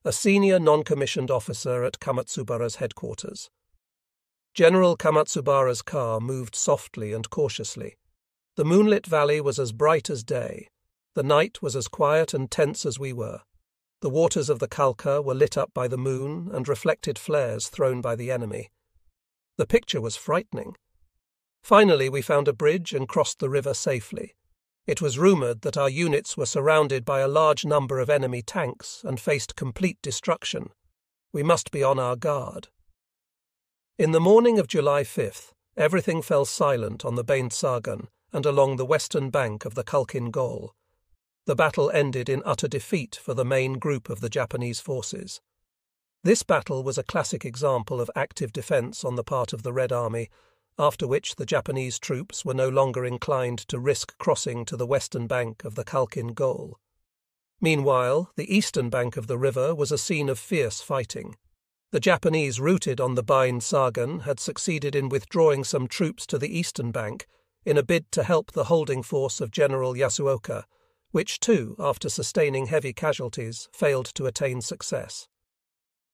a senior non-commissioned officer at Kamatsubara's headquarters. General Kamatsubara's car moved softly and cautiously. The moonlit valley was as bright as day. The night was as quiet and tense as we were. The waters of the Khalkha were lit up by the moon and reflected flares thrown by the enemy. The picture was frightening. Finally, we found a bridge and crossed the river safely. It was rumoured that our units were surrounded by a large number of enemy tanks and faced complete destruction. We must be on our guard. In the morning of July 5th, everything fell silent on the Bain-Sargan, and along the western bank of the Khalkhin Gol. The battle ended in utter defeat for the main group of the Japanese forces. This battle was a classic example of active defence on the part of the Red Army, after which the Japanese troops were no longer inclined to risk crossing to the western bank of the Khalkhin Gol. Meanwhile, the eastern bank of the river was a scene of fierce fighting. The Japanese routed on the Bain Sagan had succeeded in withdrawing some troops to the eastern bank in a bid to help the holding force of General Yasuoka, which too, after sustaining heavy casualties, failed to attain success.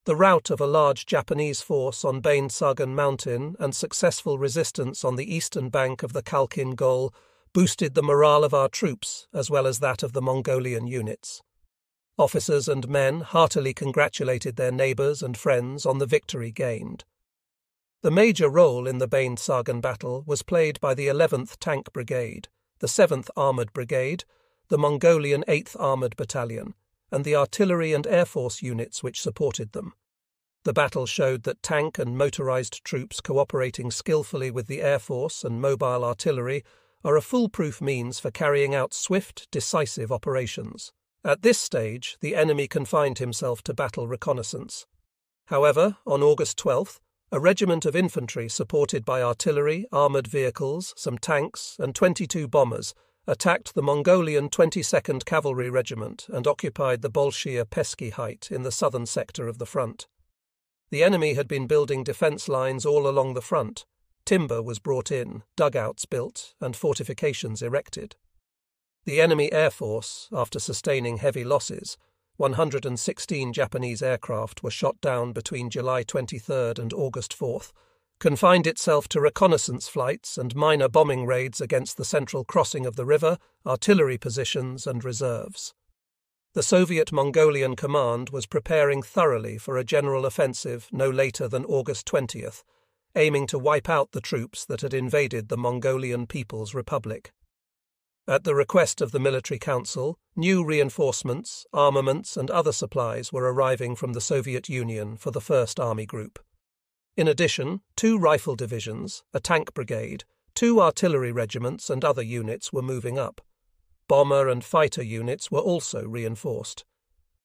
The rout of a large Japanese force on Bain Sagan Mountain and successful resistance on the eastern bank of the Khalkhin Gol boosted the morale of our troops as well as that of the Mongolian units. Officers and men heartily congratulated their neighbours and friends on the victory gained. The major role in the Bain Sagan battle was played by the 11th Tank Brigade, the 7th Armoured Brigade, the Mongolian 8th Armoured Battalion, and the artillery and air force units which supported them. The battle showed that tank and motorised troops cooperating skillfully with the air force and mobile artillery are a foolproof means for carrying out swift, decisive operations. At this stage, the enemy confined himself to battle reconnaissance. However, on August 12th, a regiment of infantry supported by artillery, armoured vehicles, some tanks, and 22 bombers attacked the Mongolian 22nd Cavalry Regiment and occupied the Bolshia Pesky Height in the southern sector of the front. The enemy had been building defence lines all along the front. Timber was brought in, dugouts built, and fortifications erected. The enemy air force, after sustaining heavy losses, 116 Japanese aircraft were shot down between July 23rd and August 4th, confined itself to reconnaissance flights and minor bombing raids against the central crossing of the river, artillery positions and reserves. The Soviet Mongolian command was preparing thoroughly for a general offensive no later than August 20th, aiming to wipe out the troops that had invaded the Mongolian People's Republic. At the request of the Military Council, new reinforcements, armaments and other supplies were arriving from the Soviet Union for the 1st Army Group. In addition, 2 rifle divisions, a tank brigade, 2 artillery regiments and other units were moving up. Bomber and fighter units were also reinforced.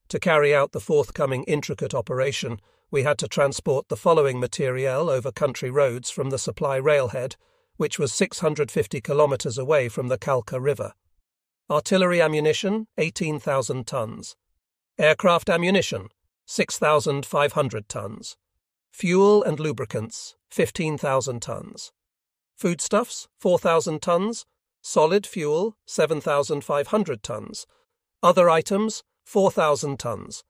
To carry out the forthcoming intricate operation, we had to transport the following materiel over country roads from the supply railhead, which was 650 kilometres away from the Kalka River. Artillery ammunition, 18,000 tons. Aircraft ammunition, 6,500 tons. Fuel and lubricants, 15,000 tons. Foodstuffs, 4,000 tons. Solid fuel, 7,500 tons. Other items, 4,000 tons.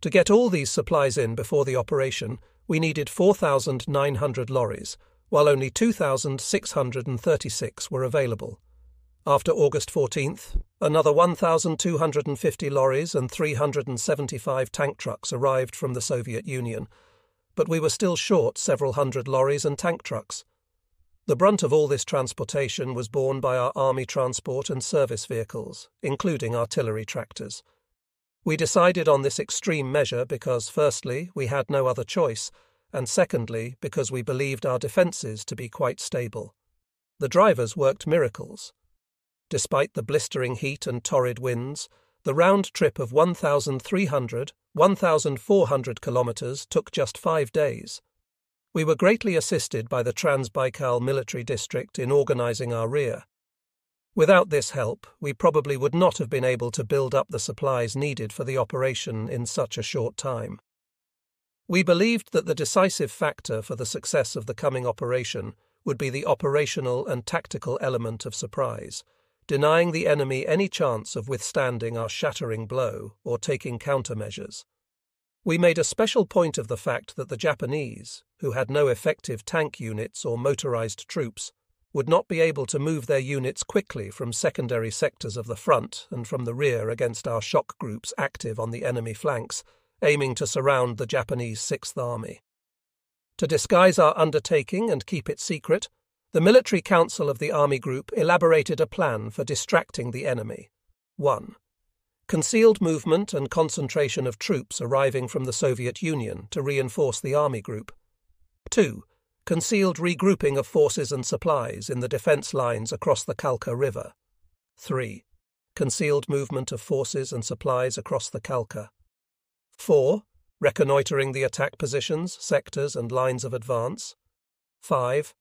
To get all these supplies in before the operation, we needed 4,900 lorries, while only 2,636 were available. After August 14th, another 1,250 lorries and 375 tank trucks arrived from the Soviet Union, but we were still short several hundred lorries and tank trucks. The brunt of all this transportation was borne by our army transport and service vehicles, including artillery tractors. We decided on this extreme measure because, firstly, we had no other choice, and secondly, because we believed our defences to be quite stable. The drivers worked miracles. Despite the blistering heat and torrid winds, the round trip of 1,400 kilometres took just 5 days. We were greatly assisted by the Trans-Baikal Military District in organising our rear. Without this help, we probably would not have been able to build up the supplies needed for the operation in such a short time. We believed that the decisive factor for the success of the coming operation would be the operational and tactical element of surprise, denying the enemy any chance of withstanding our shattering blow or taking countermeasures. We made a special point of the fact that the Japanese, who had no effective tank units or motorized troops, would not be able to move their units quickly from secondary sectors of the front and from the rear against our shock groups active on the enemy flanks, aiming to surround the Japanese Sixth Army. To disguise our undertaking and keep it secret, the Military Council of the Army Group elaborated a plan for distracting the enemy. 1. Concealed movement and concentration of troops arriving from the Soviet Union to reinforce the Army Group. 2. Concealed regrouping of forces and supplies in the defence lines across the Kalka River. 3. Concealed movement of forces and supplies across the Kalka. 4. Reconnoitring the attack positions, sectors and lines of advance. 5.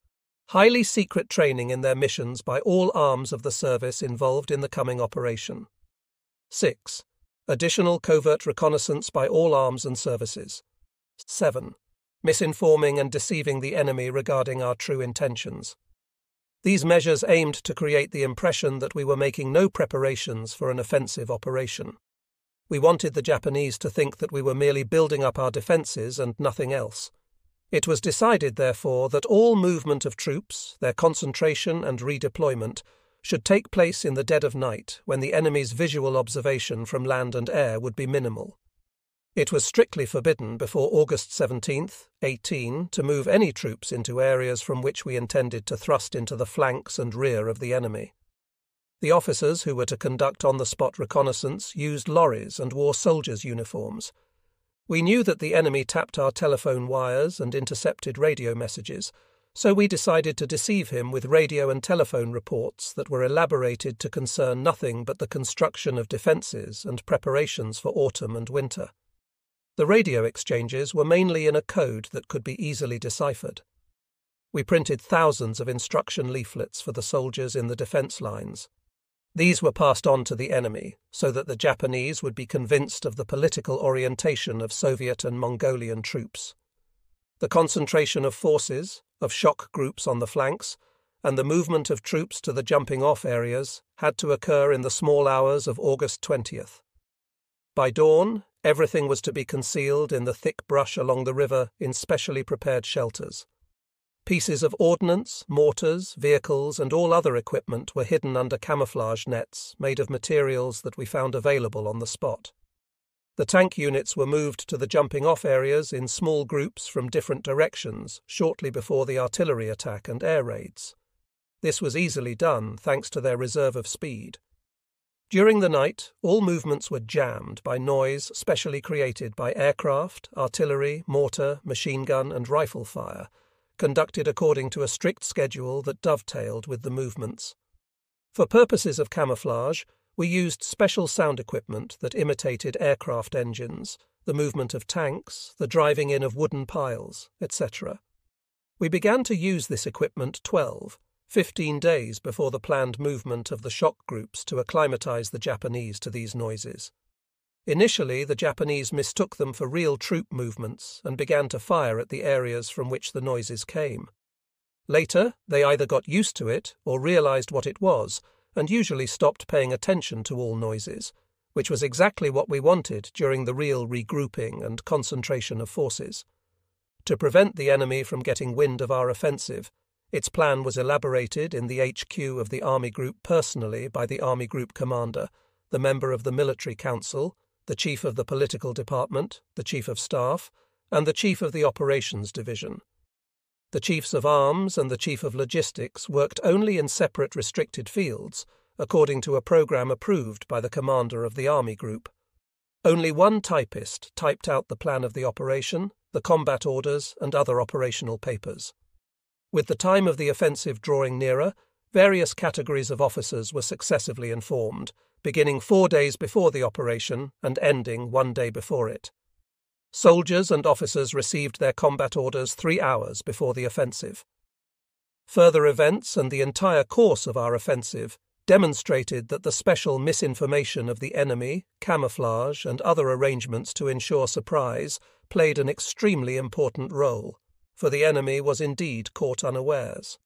Highly secret training in their missions by all arms of the service involved in the coming operation. 6. Additional covert reconnaissance by all arms and services. 7. Misinforming and deceiving the enemy regarding our true intentions. These measures aimed to create the impression that we were making no preparations for an offensive operation. We wanted the Japanese to think that we were merely building up our defences and nothing else. It was decided, therefore, that all movement of troops, their concentration and redeployment, should take place in the dead of night when the enemy's visual observation from land and air would be minimal. It was strictly forbidden before August 17th, 18, to move any troops into areas from which we intended to thrust into the flanks and rear of the enemy. The officers who were to conduct on-the-spot reconnaissance used lorries and wore soldiers' uniforms. We knew that the enemy tapped our telephone wires and intercepted radio messages, so we decided to deceive him with radio and telephone reports that were elaborated to concern nothing but the construction of defences and preparations for autumn and winter. The radio exchanges were mainly in a code that could be easily deciphered. We printed thousands of instruction leaflets for the soldiers in the defence lines. These were passed on to the enemy so that the Japanese would be convinced of the political orientation of Soviet and Mongolian troops. The concentration of forces, of shock groups on the flanks, and the movement of troops to the jumping-off areas had to occur in the small hours of August 20th. By dawn, everything was to be concealed in the thick brush along the river in specially prepared shelters. Pieces of ordnance, mortars, vehicles, and all other equipment were hidden under camouflage nets made of materials that we found available on the spot. The tank units were moved to the jumping-off areas in small groups from different directions shortly before the artillery attack and air raids. This was easily done thanks to their reserve of speed. During the night, all movements were jammed by noise specially created by aircraft, artillery, mortar, machine gun, and rifle fire, conducted according to a strict schedule that dovetailed with the movements. For purposes of camouflage, we used special sound equipment that imitated aircraft engines, the movement of tanks, the driving in of wooden piles, etc. We began to use this equipment 15 days before the planned movement of the shock groups to acclimatize the Japanese to these noises. Initially, the Japanese mistook them for real troop movements and began to fire at the areas from which the noises came. Later, they either got used to it or realized what it was and usually stopped paying attention to all noises, which was exactly what we wanted during the real regrouping and concentration of forces. To prevent the enemy from getting wind of our offensive, its plan was elaborated in the HQ of the Army Group personally by the Army Group Commander, the member of the Military Council, the Chief of the Political Department, the Chief of Staff, and the Chief of the Operations Division. The Chiefs of Arms and the Chief of Logistics worked only in separate restricted fields, according to a program approved by the commander of the Army Group. Only one typist typed out the plan of the operation, the combat orders, and other operational papers. With the time of the offensive drawing nearer, various categories of officers were successively informed, beginning 4 days before the operation and ending 1 day before it. Soldiers and officers received their combat orders 3 hours before the offensive. Further events and the entire course of our offensive demonstrated that the special misinformation of the enemy, camouflage, and other arrangements to ensure surprise played an extremely important role, for the enemy was indeed caught unawares.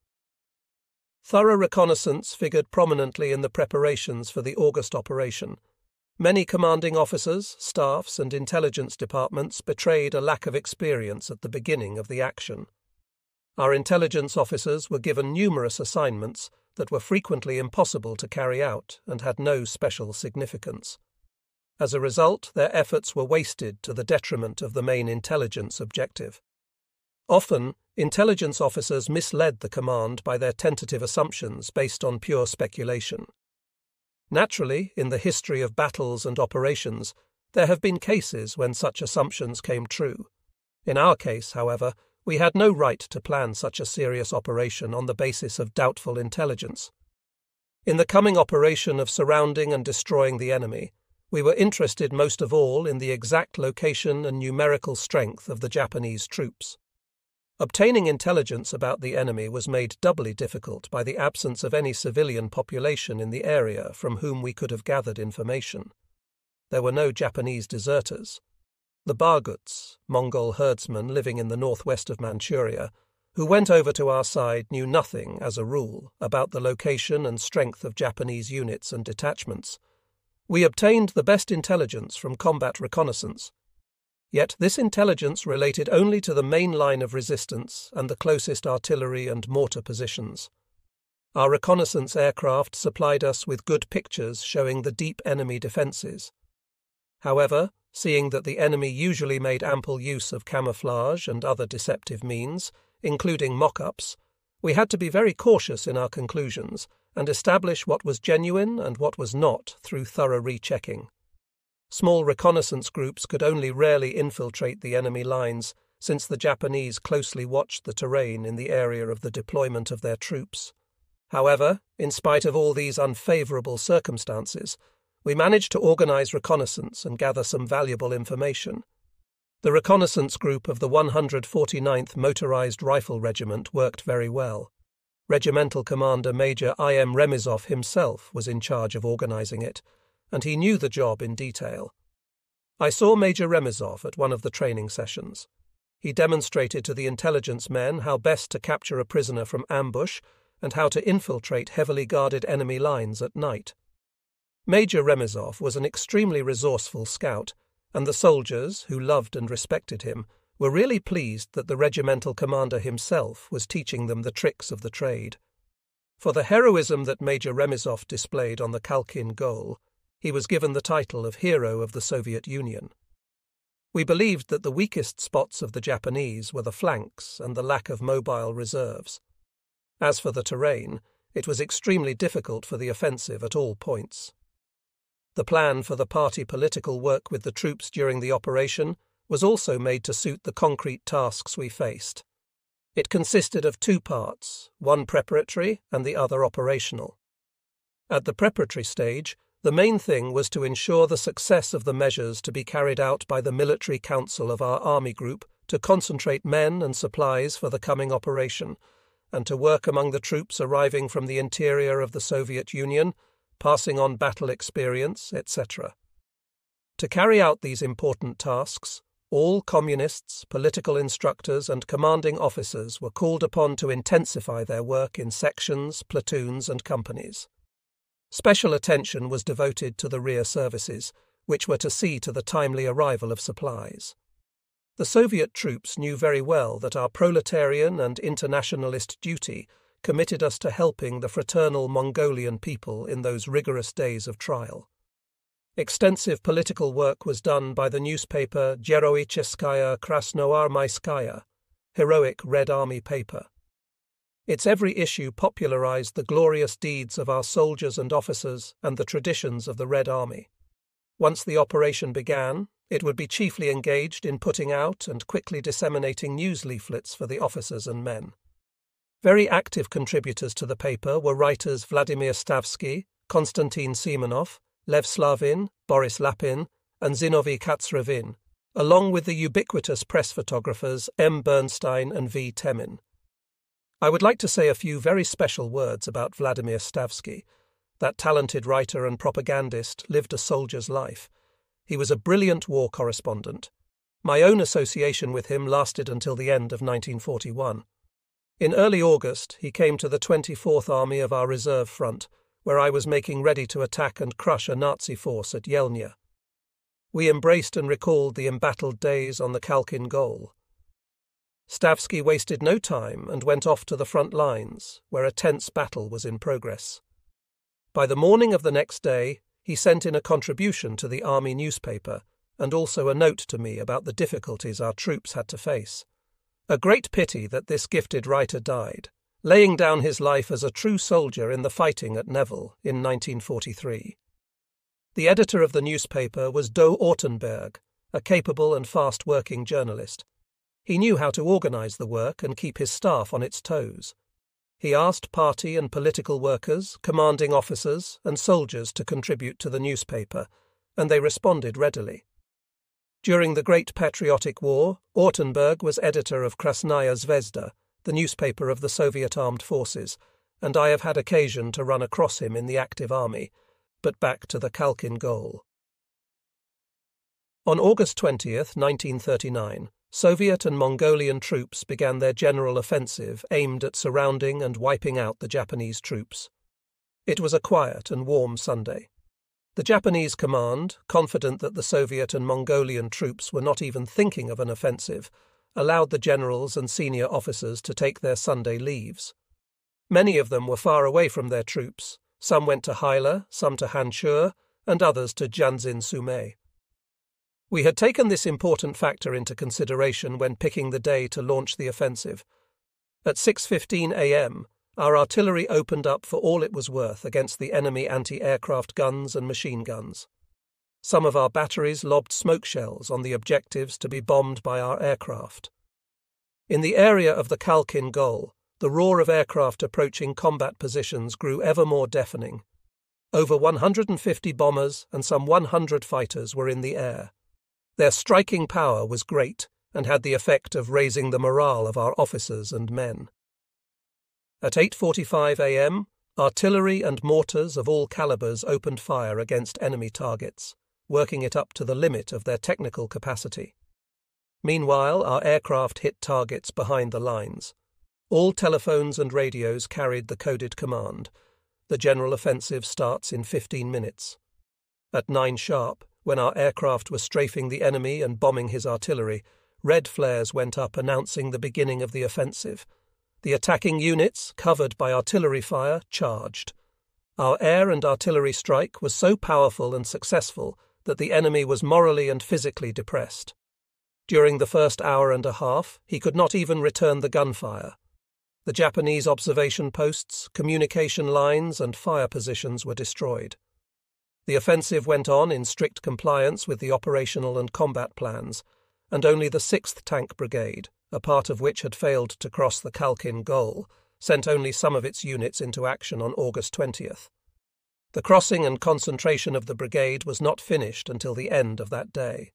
Thorough reconnaissance figured prominently in the preparations for the August operation. Many commanding officers, staffs, and intelligence departments betrayed a lack of experience at the beginning of the action. Our intelligence officers were given numerous assignments that were frequently impossible to carry out and had no special significance. As a result, their efforts were wasted to the detriment of the main intelligence objective. Often, intelligence officers misled the command by their tentative assumptions based on pure speculation. Naturally, in the history of battles and operations, there have been cases when such assumptions came true. In our case, however, We had no right to plan such a serious operation on the basis of doubtful intelligence. In the coming operation of surrounding and destroying the enemy, we were interested most of all in the exact location and numerical strength of the Japanese troops. Obtaining intelligence about the enemy was made doubly difficult by the absence of any civilian population in the area from whom we could have gathered information. There were no Japanese deserters. The Barguts, Mongol herdsmen living in the northwest of Manchuria, who went over to our side, knew nothing, as a rule, about the location and strength of Japanese units and detachments. We obtained the best intelligence from combat reconnaissance. Yet this intelligence related only to the main line of resistance and the closest artillery and mortar positions. Our reconnaissance aircraft supplied us with good pictures showing the deep enemy defences. However, seeing that the enemy usually made ample use of camouflage and other deceptive means, including mock-ups, we had to be very cautious in our conclusions and establish what was genuine and what was not through thorough rechecking. Small reconnaissance groups could only rarely infiltrate the enemy lines, since the Japanese closely watched the terrain in the area of the deployment of their troops. However, in spite of all these unfavourable circumstances, we managed to organise reconnaissance and gather some valuable information. The reconnaissance group of the 149th Motorised Rifle Regiment worked very well. Regimental Commander Major I.M. Remizov himself was in charge of organising it, and he knew the job in detail. I saw Major Remizov at one of the training sessions. He demonstrated to the intelligence men how best to capture a prisoner from ambush and how to infiltrate heavily guarded enemy lines at night. Major Remizov was an extremely resourceful scout, and the soldiers, who loved and respected him, were really pleased that the regimental commander himself was teaching them the tricks of the trade. For the heroism that Major Remizov displayed on the Khalkhin Gol, he was given the title of Hero of the Soviet Union. We believed that the weakest spots of the Japanese were the flanks and the lack of mobile reserves. As for the terrain, it was extremely difficult for the offensive at all points. The plan for the party political work with the troops during the operation was also made to suit the concrete tasks we faced. It consisted of two parts, one preparatory and the other operational. At the preparatory stage, the main thing was to ensure the success of the measures to be carried out by the military council of our army group to concentrate men and supplies for the coming operation, and to work among the troops arriving from the interior of the Soviet Union, passing on battle experience, etc. To carry out these important tasks, all communists, political instructors and commanding officers were called upon to intensify their work in sections, platoons and companies. Special attention was devoted to the rear services, which were to see to the timely arrival of supplies. The Soviet troops knew very well that our proletarian and internationalist duty committed us to helping the fraternal Mongolian people in those rigorous days of trial. Extensive political work was done by the newspaper Geroicheskaya Krasnoarmyskaya, heroic Red Army paper. Its every issue popularized the glorious deeds of our soldiers and officers and the traditions of the Red Army. Once the operation began, it would be chiefly engaged in putting out and quickly disseminating news leaflets for the officers and men. Very active contributors to the paper were writers Vladimir Stavsky, Konstantin Simonov, Lev Slavin, Boris Lapin, and Zinovy Katsrevin, along with the ubiquitous press photographers M. Bernstein and V. Temin. I would like to say a few very special words about Vladimir Stavsky. That talented writer and propagandist lived a soldier's life. He was a brilliant war correspondent. My own association with him lasted until the end of 1941. In early August, he came to the 24th Army of our reserve front, where I was making ready to attack and crush a Nazi force at Yelnya. We embraced and recalled the embattled days on the Khalkhin Gol. Stavsky wasted no time and went off to the front lines, where a tense battle was in progress. By the morning of the next day, he sent in a contribution to the army newspaper and also a note to me about the difficulties our troops had to face. A great pity that this gifted writer died, laying down his life as a true soldier in the fighting at Neville in 1943. The editor of the newspaper was Do Ortenberg, a capable and fast-working journalist. He knew how to organize the work and keep his staff on its toes. He asked party and political workers, commanding officers, and soldiers to contribute to the newspaper, and they responded readily. During the Great Patriotic War, Ortenburg was editor of Krasnaya Zvezda, the newspaper of the Soviet armed forces, and I have had occasion to run across him in the active army, but back to the Khalkhin goal. On August 20th, 1939, Soviet and Mongolian troops began their general offensive aimed at surrounding and wiping out the Japanese troops. It was a quiet and warm Sunday. The Japanese command, confident that the Soviet and Mongolian troops were not even thinking of an offensive, allowed the generals and senior officers to take their Sunday leaves. Many of them were far away from their troops. Some went to Haila, some to Hanchur, and others to Janzin-Sume. We had taken this important factor into consideration when picking the day to launch the offensive. At 6:15 a.m., our artillery opened up for all it was worth against the enemy anti-aircraft guns and machine guns. Some of our batteries lobbed smoke shells on the objectives to be bombed by our aircraft. In the area of the Khalkhin Gol, the roar of aircraft approaching combat positions grew ever more deafening. Over 150 bombers and some 100 fighters were in the air. Their striking power was great and had the effect of raising the morale of our officers and men. At 8:45 a.m., artillery and mortars of all calibers opened fire against enemy targets, working it up to the limit of their technical capacity. Meanwhile, our aircraft hit targets behind the lines. All telephones and radios carried the coded command. The general offensive starts in 15 minutes. At 9 sharp, when our aircraft were strafing the enemy and bombing his artillery, red flares went up announcing the beginning of the offensive. The attacking units, covered by artillery fire, charged. Our air and artillery strike was so powerful and successful that the enemy was morally and physically depressed. During the first hour and a half, he could not even return the gunfire. The Japanese observation posts, communication lines, and fire positions were destroyed. The offensive went on in strict compliance with the operational and combat plans, and only the 6th Tank Brigade, a part of which had failed to cross the Khalkhin Gol, sent only some of its units into action on August 20th. The crossing and concentration of the brigade was not finished until the end of that day.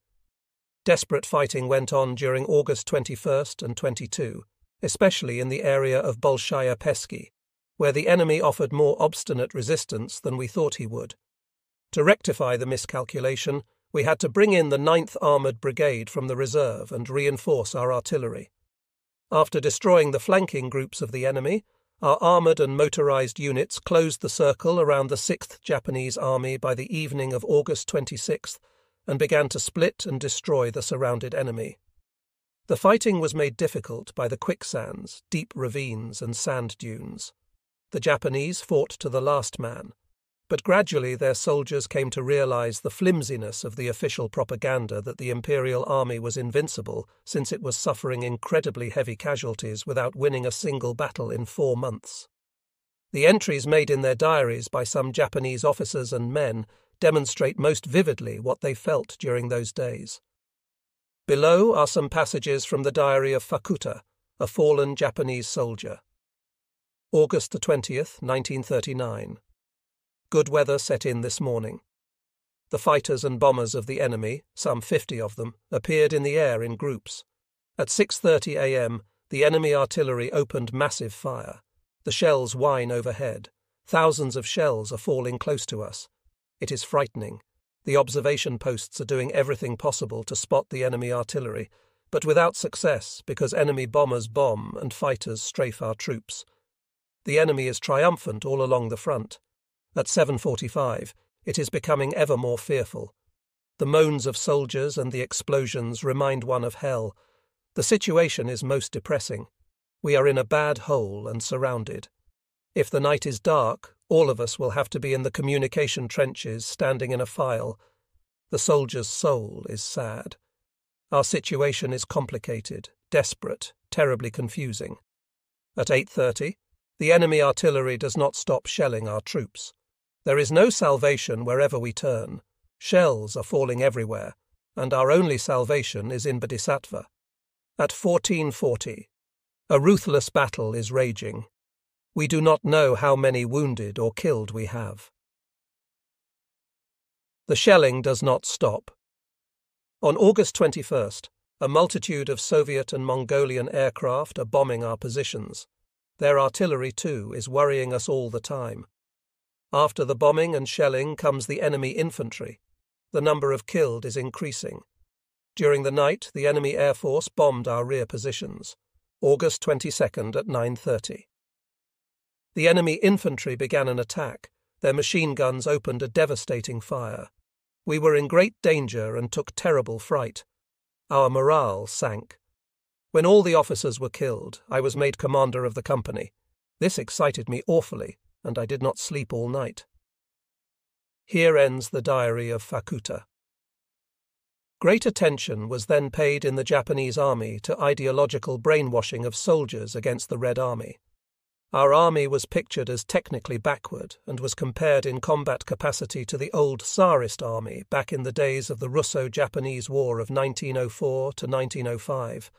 Desperate fighting went on during August 21st and 22, especially in the area of Bolshaya Pesky, where the enemy offered more obstinate resistance than we thought he would. To rectify the miscalculation, we had to bring in the 9th Armoured Brigade from the reserve and reinforce our artillery. After destroying the flanking groups of the enemy, our armoured and motorised units closed the circle around the 6th Japanese Army by the evening of August 26th and began to split and destroy the surrounded enemy. The fighting was made difficult by the quicksands, deep ravines and sand dunes. The Japanese fought to the last man, but gradually their soldiers came to realize the flimsiness of the official propaganda that the Imperial Army was invincible since it was suffering incredibly heavy casualties without winning a single battle in 4 months. The entries made in their diaries by some Japanese officers and men demonstrate most vividly what they felt during those days. Below are some passages from the diary of Fakuta, a fallen Japanese soldier. August 20th, 1939. Good weather set in this morning. The fighters and bombers of the enemy, some 50 of them, appeared in the air in groups. At 6:30 a.m., the enemy artillery opened massive fire. The shells whine overhead. Thousands of shells are falling close to us. It is frightening. The observation posts are doing everything possible to spot the enemy artillery, but without success because enemy bombers bomb and fighters strafe our troops. The enemy is triumphant all along the front. At 7:45, it is becoming ever more fearful. The moans of soldiers and the explosions remind one of hell. The situation is most depressing. We are in a bad hole and surrounded. If the night is dark, all of us will have to be in the communication trenches standing in a file. The soldier's soul is sad. Our situation is complicated, desperate, terribly confusing. At 8:30, the enemy artillery does not stop shelling our troops. There is no salvation wherever we turn. Shells are falling everywhere, and our only salvation is in Bodhisattva. At 14:40, a ruthless battle is raging. We do not know how many wounded or killed we have. The shelling does not stop. On August 21st, a multitude of Soviet and Mongolian aircraft are bombing our positions. Their artillery, too, is worrying us all the time. After the bombing and shelling comes the enemy infantry. The number of killed is increasing. During the night, the enemy air force bombed our rear positions. August 22nd at 9:30. The enemy infantry began an attack. Their machine guns opened a devastating fire. We were in great danger and took terrible fright. Our morale sank. When all the officers were killed, I was made commander of the company. This excited me awfully, and I did not sleep all night. Here ends the diary of Fakuta. Great attention was then paid in the Japanese army to ideological brainwashing of soldiers against the Red Army. Our army was pictured as technically backward and was compared in combat capacity to the old Tsarist army back in the days of the Russo-Japanese War of 1904 to 1905.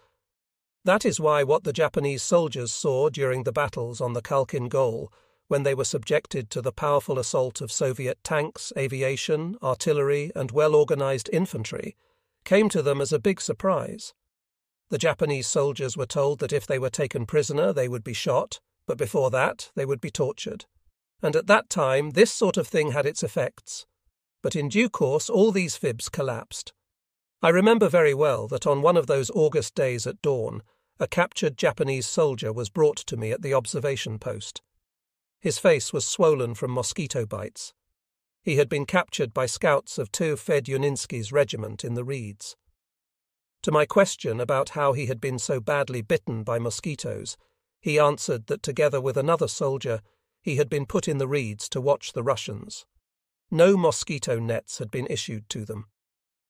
That is why what the Japanese soldiers saw during the battles on the Khalkhin Gol, when they were subjected to the powerful assault of Soviet tanks, aviation, artillery, and well-organized infantry, came to them as a big surprise. The Japanese soldiers were told that if they were taken prisoner, they would be shot, but before that, they would be tortured. And at that time, this sort of thing had its effects. But in due course, all these fibs collapsed. I remember very well that on one of those August days at dawn, a captured Japanese soldier was brought to me at the observation post. His face was swollen from mosquito bites. He had been captured by scouts of Tu Fedyuninsky's regiment in the Reeds. To my question about how he had been so badly bitten by mosquitoes, he answered that together with another soldier, he had been put in the Reeds to watch the Russians. No mosquito nets had been issued to them.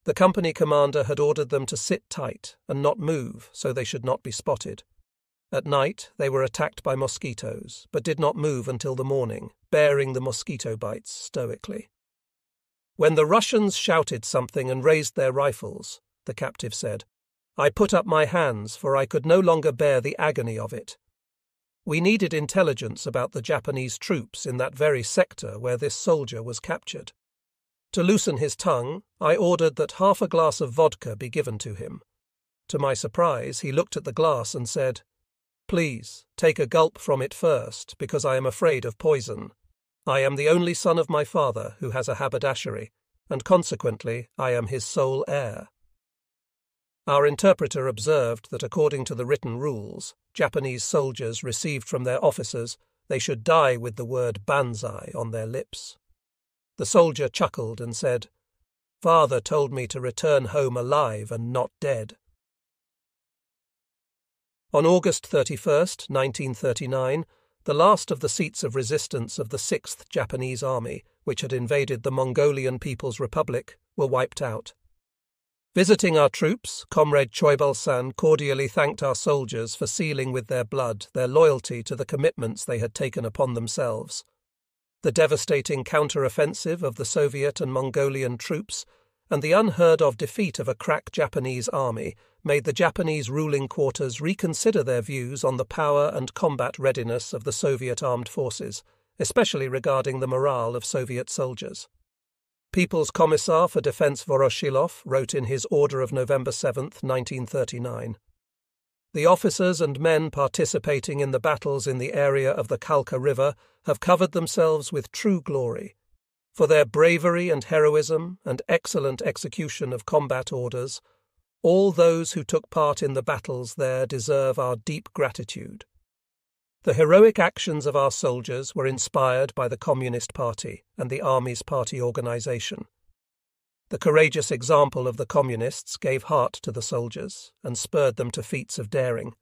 The company commander had ordered them to sit tight and not move so they should not be spotted. At night, they were attacked by mosquitoes, but did not move until the morning, bearing the mosquito bites stoically. When the Russians shouted something and raised their rifles, the captive said, I put up my hands, for I could no longer bear the agony of it. We needed intelligence about the Japanese troops in that very sector where this soldier was captured. To loosen his tongue, I ordered that half a glass of vodka be given to him. To my surprise, he looked at the glass and said, Please, take a gulp from it first, because I am afraid of poison. I am the only son of my father who has a haberdashery, and consequently I am his sole heir. Our interpreter observed that according to the written rules, Japanese soldiers received from their officers, they should die with the word banzai on their lips. The soldier chuckled and said, Father told me to return home alive and not dead. On August 31st, 1939, the last of the seats of resistance of the 6th Japanese Army, which had invaded the Mongolian People's Republic, were wiped out. Visiting our troops, Comrade Choibal-san cordially thanked our soldiers for sealing with their blood their loyalty to the commitments they had taken upon themselves. The devastating counteroffensive of the Soviet and Mongolian troops and the unheard-of defeat of a crack Japanese army made the Japanese ruling quarters reconsider their views on the power and combat readiness of the Soviet armed forces, especially regarding the morale of Soviet soldiers. People's Commissar for Defense Voroshilov wrote in his order of November 7, 1939, The officers and men participating in the battles in the area of the Kalka River have covered themselves with true glory. For their bravery and heroism and excellent execution of combat orders, all those who took part in the battles there deserve our deep gratitude. The heroic actions of our soldiers were inspired by the Communist Party and the Army's party organization. The courageous example of the Communists gave heart to the soldiers and spurred them to feats of daring.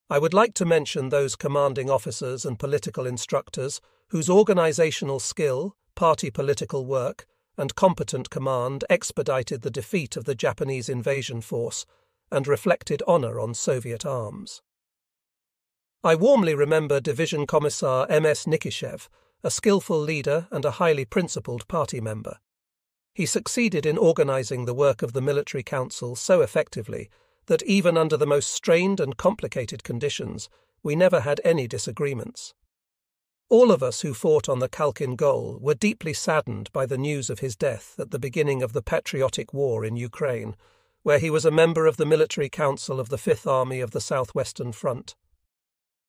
I would like to mention those commanding officers and political instructors whose organizational skill, party political work, and competent command expedited the defeat of the Japanese invasion force and reflected honor on Soviet arms. I warmly remember Division Commissar M.S. Nikishev, a skillful leader and a highly principled party member. He succeeded in organizing the work of the military council so effectively that even under the most strained and complicated conditions, we never had any disagreements. All of us who fought on the Khalkhin Gol were deeply saddened by the news of his death at the beginning of the Patriotic War in Ukraine, where he was a member of the military council of the Fifth Army of the Southwestern Front.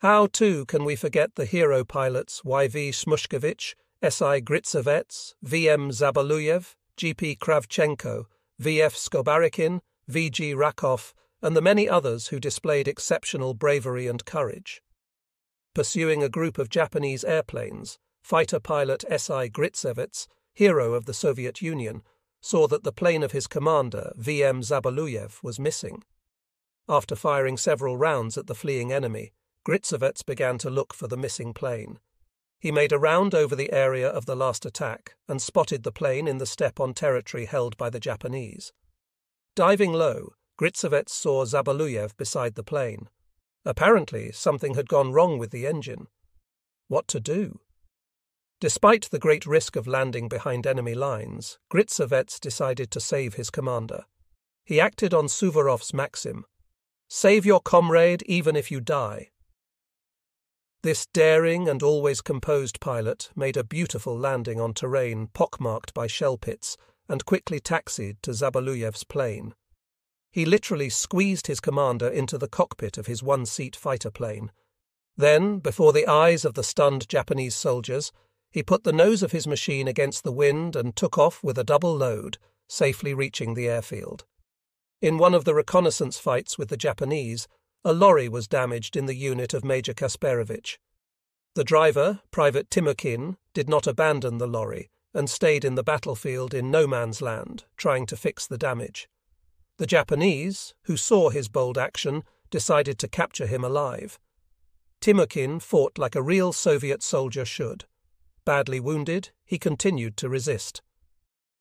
How, too, can we forget the hero pilots Y.V. Shmushkevich, S.I. Gritsevets, V.M. Zabaluyev, G.P. Kravchenko, V.F. Skobarikin, V.G. Rakov, and the many others who displayed exceptional bravery and courage. Pursuing a group of Japanese airplanes, fighter pilot S.I. Gritsevets, hero of the Soviet Union, saw that the plane of his commander, V.M. Zabaluyev, was missing. After firing several rounds at the fleeing enemy, Gritsevets began to look for the missing plane. He made a round over the area of the last attack and spotted the plane in the steppe on territory held by the Japanese. Diving low, Gritsevets saw Zabaluyev beside the plane. Apparently, something had gone wrong with the engine. What to do? Despite the great risk of landing behind enemy lines, Gritsevets decided to save his commander. He acted on Suvorov's maxim, "Save your comrade even if you die." This daring and always composed pilot made a beautiful landing on terrain pockmarked by shell pits and quickly taxied to Zabaluyev's plane. He literally squeezed his commander into the cockpit of his one-seat fighter plane. Then, before the eyes of the stunned Japanese soldiers, he put the nose of his machine against the wind and took off with a double load, safely reaching the airfield. In one of the reconnaissance fights with the Japanese, a lorry was damaged in the unit of Major Kasparovich. The driver, Private Timokhin, did not abandon the lorry and stayed in the battlefield in no man's land, trying to fix the damage. The Japanese, who saw his bold action, decided to capture him alive. Timokhin fought like a real Soviet soldier should. Badly wounded, he continued to resist.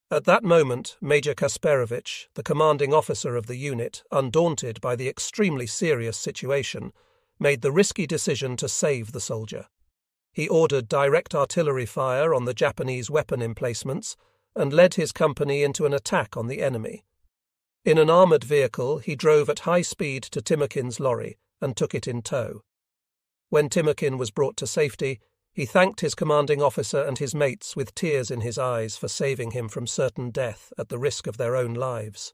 At that moment, Major Kasparovich, the commanding officer of the unit, undaunted by the extremely serious situation, made the risky decision to save the soldier. He ordered direct artillery fire on the Japanese weapon emplacements and led his company into an attack on the enemy. In an armoured vehicle, he drove at high speed to Timokhin's lorry and took it in tow. When Timokhin was brought to safety, he thanked his commanding officer and his mates with tears in his eyes for saving him from certain death at the risk of their own lives.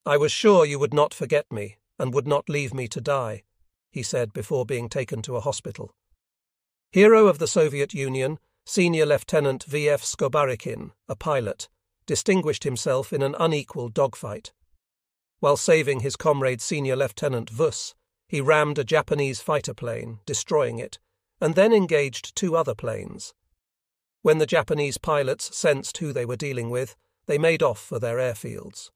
"I was sure you would not forget me and would not leave me to die," he said before being taken to a hospital. Hero of the Soviet Union, Senior Lieutenant V.F. Skobarikin, a pilot, distinguished himself in an unequal dogfight. While saving his comrade Senior Lieutenant Vus, he rammed a Japanese fighter plane, destroying it, and then engaged two other planes. When the Japanese pilots sensed who they were dealing with, they made off for their airfields.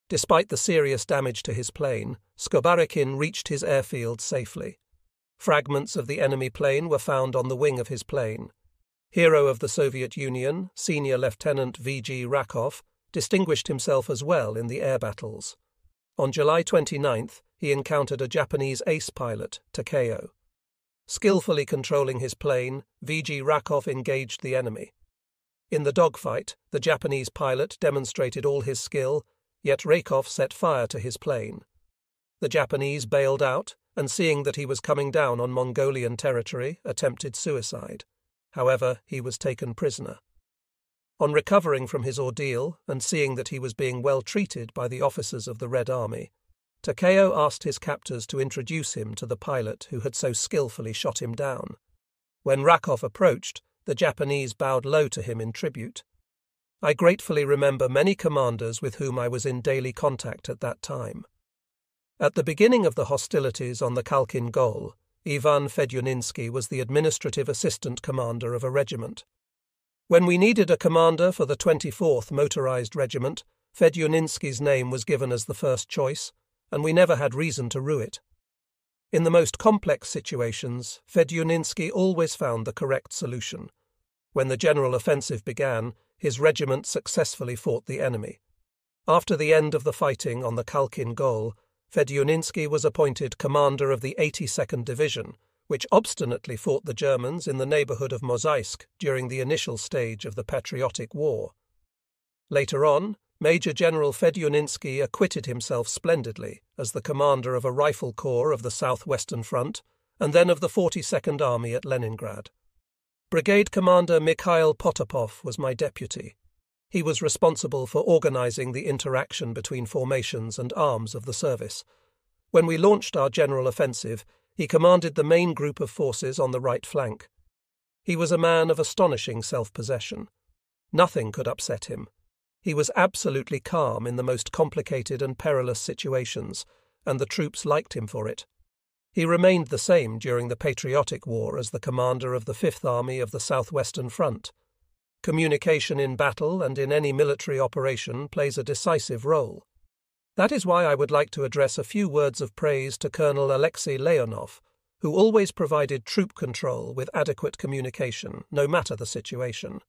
Despite the serious damage to his plane, Skobarikin reached his airfield safely. Fragments of the enemy plane were found on the wing of his plane. Hero of the Soviet Union, Senior Lieutenant V.G. Rakov, distinguished himself as well in the air battles. On July 29th, he encountered a Japanese ace pilot, Takeo. Skillfully controlling his plane, V.G. Rakov engaged the enemy. In the dogfight, the Japanese pilot demonstrated all his skill, yet Rakov set fire to his plane. The Japanese bailed out, and seeing that he was coming down on Mongolian territory, attempted suicide. However, he was taken prisoner. On recovering from his ordeal and seeing that he was being well treated by the officers of the Red Army, Takeo asked his captors to introduce him to the pilot who had so skillfully shot him down. When Rakov approached, the Japanese bowed low to him in tribute. I gratefully remember many commanders with whom I was in daily contact at that time. At the beginning of the hostilities on the Khalkhin Gol, Ivan Fedyuninsky was the administrative assistant commander of a regiment. When we needed a commander for the 24th Motorized Regiment, Fedyuninsky's name was given as the first choice, and we never had reason to rue it. In the most complex situations, Fedyuninsky always found the correct solution. When the general offensive began, his regiment successfully fought the enemy. After the end of the fighting on the Khalkhin Gol, Fedyuninsky was appointed commander of the 82nd Division, which obstinately fought the Germans in the neighbourhood of Mozaisk during the initial stage of the Patriotic War. Later on, Major General Fedyuninsky acquitted himself splendidly as the commander of a rifle corps of the Southwestern Front and then of the 42nd Army at Leningrad. Brigade Commander Mikhail Potapov was my deputy. He was responsible for organizing the interaction between formations and arms of the service. When we launched our general offensive, he commanded the main group of forces on the right flank. He was a man of astonishing self-possession. Nothing could upset him. He was absolutely calm in the most complicated and perilous situations, and the troops liked him for it. He remained the same during the Patriotic War as the commander of the Fifth Army of the Southwestern Front. Communication in battle and in any military operation plays a decisive role. That is why I would like to address a few words of praise to Colonel Alexei Leonov, who always provided troop control with adequate communication, no matter the situation.